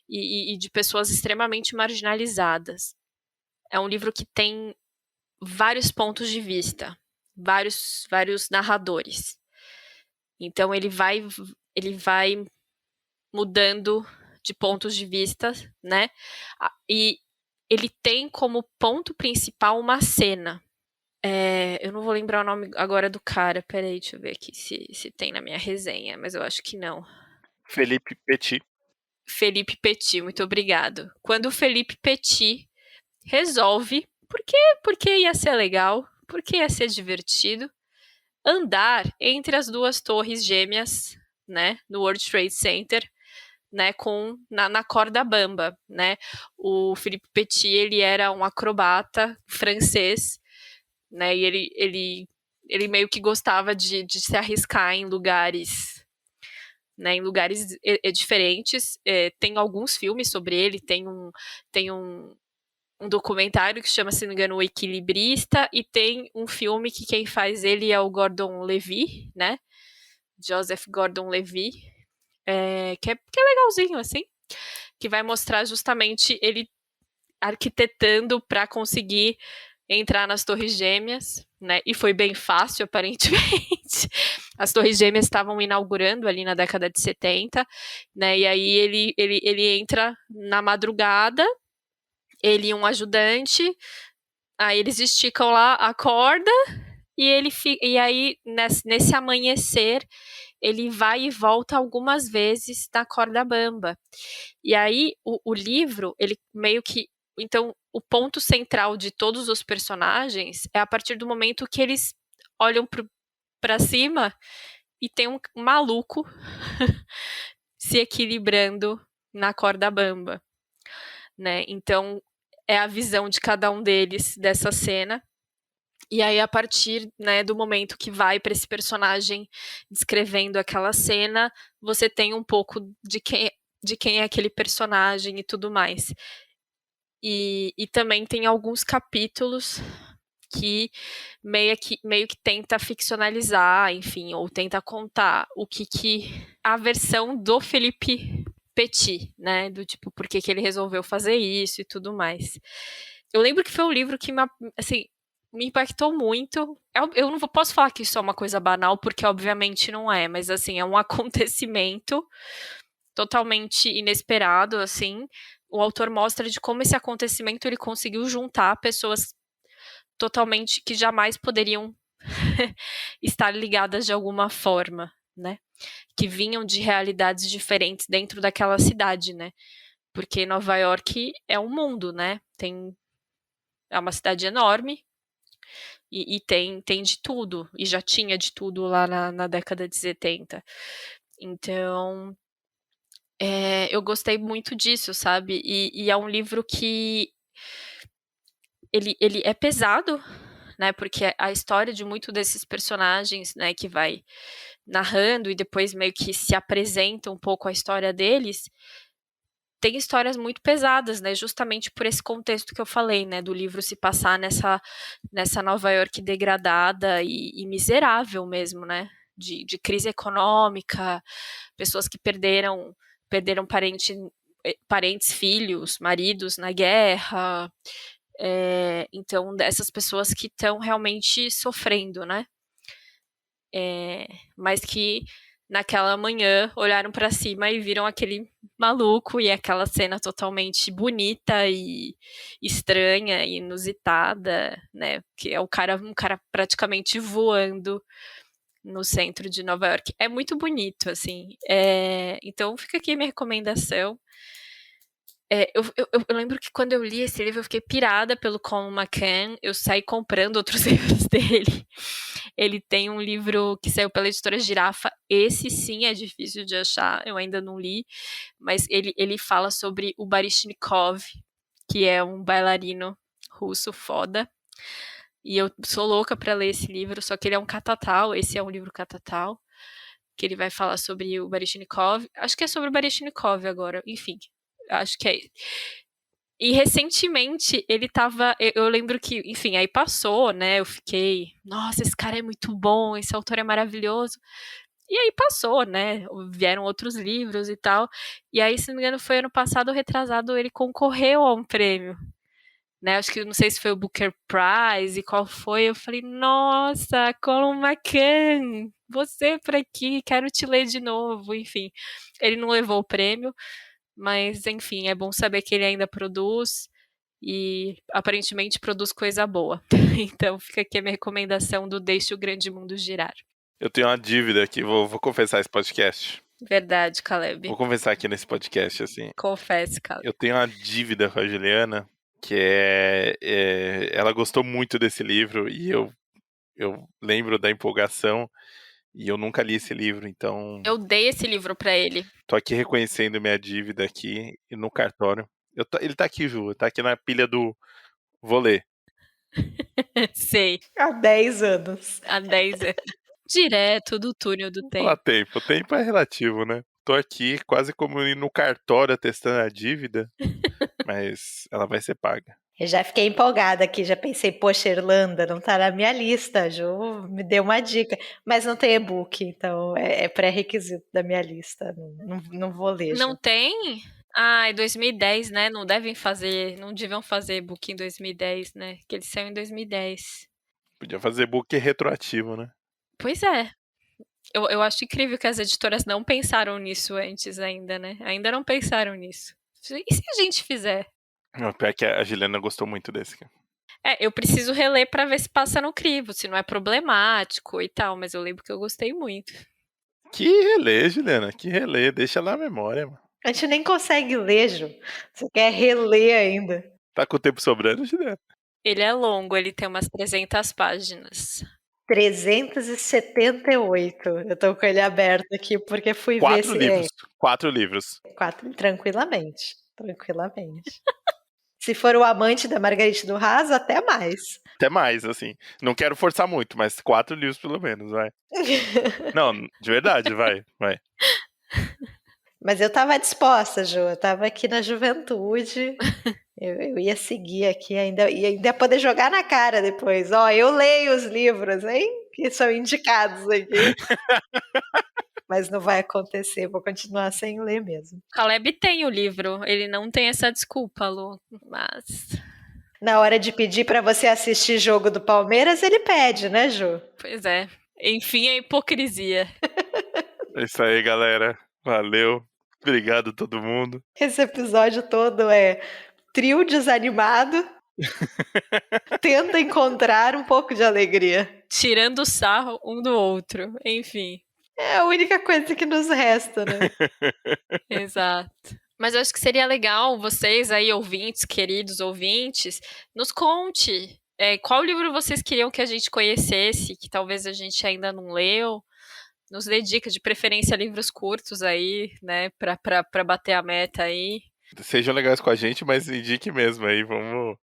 e de pessoas extremamente marginalizadas. É um livro que tem vários pontos de vista, vários narradores. Então ele vai mudando de pontos de vista, né? E ele tem como ponto principal uma cena. Eu não vou lembrar o nome agora do cara. Peraí, deixa eu ver aqui se tem na minha resenha, mas eu acho que não. Felipe Petit. Felipe Petit, muito obrigado. Quando o Felipe Petit resolve, porque ia ser legal, porque ia ser divertido, andar entre as duas torres gêmeas, né, no World Trade Center, né, na corda bamba, né? O Philippe Petit, ele era um acrobata francês, né? E ele meio que gostava de se arriscar em lugares, né, em lugares diferentes. Tem alguns filmes sobre ele, tem um documentário que chama, se não me engano, O Equilibrista, e tem um filme que quem faz ele é o Gordon Levy, né? Joseph Gordon-Levitt, que é legalzinho, assim, que vai mostrar justamente ele arquitetando para conseguir entrar nas Torres Gêmeas, né? E foi bem fácil, aparentemente. As Torres Gêmeas estavam inaugurando ali na década de 70, né? E aí ele entra na madrugada, ele e um ajudante, aí eles esticam lá a corda, e aí nesse amanhecer ele vai e volta algumas vezes na corda bamba. E aí o livro, ele meio que, então o ponto central de todos os personagens é a partir do momento que eles olham para cima e tem um maluco se equilibrando na corda bamba, né? Então é a visão de cada um deles dessa cena. E aí, a partir, né, do momento que vai para esse personagem descrevendo aquela cena, você tem um pouco de quem é aquele personagem e tudo mais. E também tem alguns capítulos que meio que tenta ficcionalizar, enfim, ou tenta contar o que a versão do Felipe Petit, né, do tipo, por que ele resolveu fazer isso e tudo mais. Eu lembro que foi um livro que, assim, me impactou muito. Eu não posso falar que isso é uma coisa banal, porque obviamente não é, mas assim, é um acontecimento totalmente inesperado, assim. O autor mostra de como esse acontecimento ele conseguiu juntar pessoas totalmente que jamais poderiam estar ligadas de alguma forma, né? Que vinham de realidades diferentes dentro daquela cidade, né? Porque Nova York é um mundo, né? É uma cidade enorme, e tem de tudo, e já tinha de tudo lá na década de 70. Então, eu gostei muito disso, sabe? E é um livro que ele é pesado, né? Porque a história de muitos desses personagens, né, que vai narrando e depois meio que se apresenta um pouco a história deles, tem histórias muito pesadas, né? Justamente por esse contexto que eu falei, né? Do livro se passar nessa Nova York degradada e miserável mesmo, né? De crise econômica, pessoas que perderam parentes, filhos, maridos na guerra, Então, dessas pessoas que estão realmente sofrendo, né? Mas que naquela manhã olharam pra cima e viram aquele maluco e aquela cena totalmente bonita e estranha e inusitada, né? Que é um cara praticamente voando no centro de Nova York. É muito bonito, assim. Então fica aqui a minha recomendação. Eu lembro que quando eu li esse livro eu fiquei pirada pelo Colin McCann. Eu saí comprando outros livros dele. Ele tem um livro que saiu pela editora Girafa. Esse sim é difícil de achar, eu ainda não li. Mas ele fala sobre o Baryshnikov, que é um bailarino russo foda. E eu sou louca pra ler esse livro, só que ele é um catatal. Esse é um livro catatal, que ele vai falar sobre o Baryshnikov. Acho que é sobre o Baryshnikov agora, enfim. Acho que é. E recentemente ele tava. Eu lembro que, enfim, aí passou, né? Eu fiquei, nossa, esse cara é muito bom, esse autor é maravilhoso. E aí passou, né? Vieram outros livros e tal. E aí, se não me engano, foi ano passado ou retrasado, ele concorreu a um prêmio. Né? Acho que não sei se foi o Booker Prize e qual foi. Eu falei, nossa, Colin McCann, você por aqui, quero te ler de novo. Enfim, ele não levou o prêmio. Mas, enfim, é bom saber que ele ainda produz e aparentemente produz coisa boa. Então fica aqui a minha recomendação do Deixe o Grande Mundo Girar. Eu tenho uma dívida aqui, vou confessar esse podcast. Verdade, Caleb. Vou confessar aqui nesse podcast, assim. Confesse, Caleb. Eu tenho uma dívida com a Juliana, que ela gostou muito desse livro e eu lembro da empolgação. E eu nunca li esse livro, então Eu dei esse livro pra ele. tô aqui reconhecendo minha dívida aqui e no cartório. Ele tá aqui, Ju, tá aqui na pilha do vou ler. Sei, Há 10 anos. há 10 anos. Direto do túnel do Falar tempo. tempo é relativo, né? Tô aqui quase como ir no cartório atestando a dívida, mas ela vai ser paga. Eu já fiquei empolgada aqui, já pensei, poxa, Irlanda, não tá na minha lista, a Ju me deu uma dica, mas não tem e-book, então é pré-requisito da minha lista, não vou ler. Não Ju. tem? Ah, é 2010, né? Não deviam fazer e-book em 2010, né? Que eles saiu em 2010. Podia fazer book retroativo, né? Pois é. Eu acho incrível que as editoras não pensaram nisso antes ainda, né? Ainda não pensaram nisso. E se a gente fizer? Não, pior que a Juliana gostou muito desse. Eu preciso reler pra ver se passa no crivo, se não é problemático e tal, mas eu lembro que eu gostei muito. Que relê, Juliana, que relê. Deixa na memória, mano. A gente nem consegue ler, Ju. Você quer reler ainda. Tá com o tempo sobrando, Juliana? Ele é longo, ele tem umas 300 páginas. 378. Eu tô com ele aberto aqui porque fui ver se... 4 livros. 4, tranquilamente. Se for o Amante da Margarite do Raso, até mais. Até mais, assim. Não quero forçar muito, mas 4 livros pelo menos, vai. Não, de verdade, vai. Mas eu tava disposta, Ju. Eu tava aqui na juventude. Eu ia seguir aqui, ainda ia poder jogar na cara depois. Ó, eu leio os livros, hein? Que são indicados aqui. Mas não vai acontecer, vou continuar sem ler mesmo. Caleb tem o livro, ele não tem essa desculpa, Lu, mas... Na hora de pedir pra você assistir jogo do Palmeiras, ele pede, né, Ju? Pois é. Enfim, a hipocrisia. É isso aí, galera. Valeu. Obrigado a todo mundo. Esse episódio todo é trio desanimado. Tenta encontrar um pouco de alegria. Tirando sarro um do outro, enfim. É a única coisa que nos resta, né? Exato. Mas eu acho que seria legal vocês aí, ouvintes, queridos ouvintes, nos conte qual livro vocês queriam que a gente conhecesse, que talvez a gente ainda não leu. Nos dê dicas, de preferência livros curtos aí, né, pra bater a meta aí. Sejam legais com a gente, mas indique mesmo aí, vamos...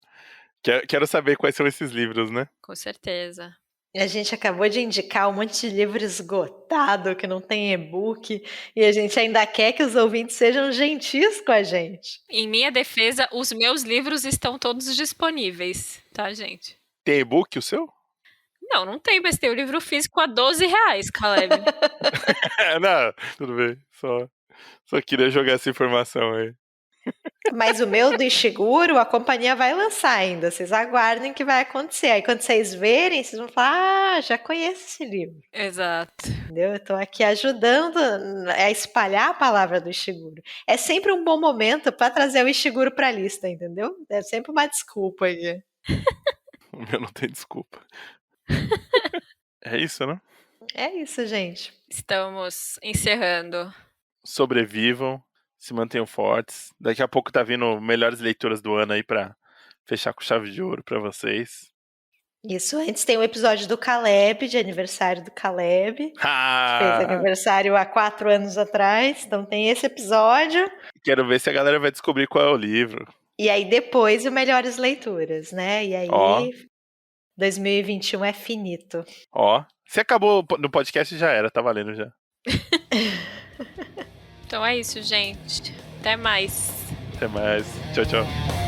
Quero saber quais são esses livros, né? Com certeza. A gente acabou de indicar um monte de livro esgotado, que não tem e-book, e a gente ainda quer que os ouvintes sejam gentis com a gente. Em minha defesa, os meus livros estão todos disponíveis, tá, gente? Tem e-book o seu? Não tem, mas tem o livro físico a R$12, Caleb. Não, tudo bem. Só queria jogar essa informação aí. Mas o meu do Ishiguro, a companhia vai lançar ainda. Vocês aguardem que vai acontecer. Aí quando vocês verem, vocês vão falar, já conheço esse livro. Exato. Entendeu? Eu tô aqui ajudando a espalhar a palavra do Ishiguro. É sempre um bom momento para trazer o Ishiguro pra lista, entendeu? É sempre uma desculpa aqui. O meu não tem desculpa. É isso, né? É isso, gente. Estamos encerrando. Sobrevivam, se mantenham fortes. Daqui a pouco tá vindo melhores leituras do ano aí pra fechar com chave de ouro pra vocês. Isso, antes tem o episódio do Caleb, de aniversário do Caleb. Fez Ah, aniversário há 4 anos atrás, então tem esse episódio. quero ver se a galera vai descobrir qual é o livro. E aí depois o Melhores Leituras, né? E aí Ó. 2021 é finito. Ó, se acabou no podcast já era, tá valendo já. Então é isso, gente. Até mais. Até mais. Tchau, tchau.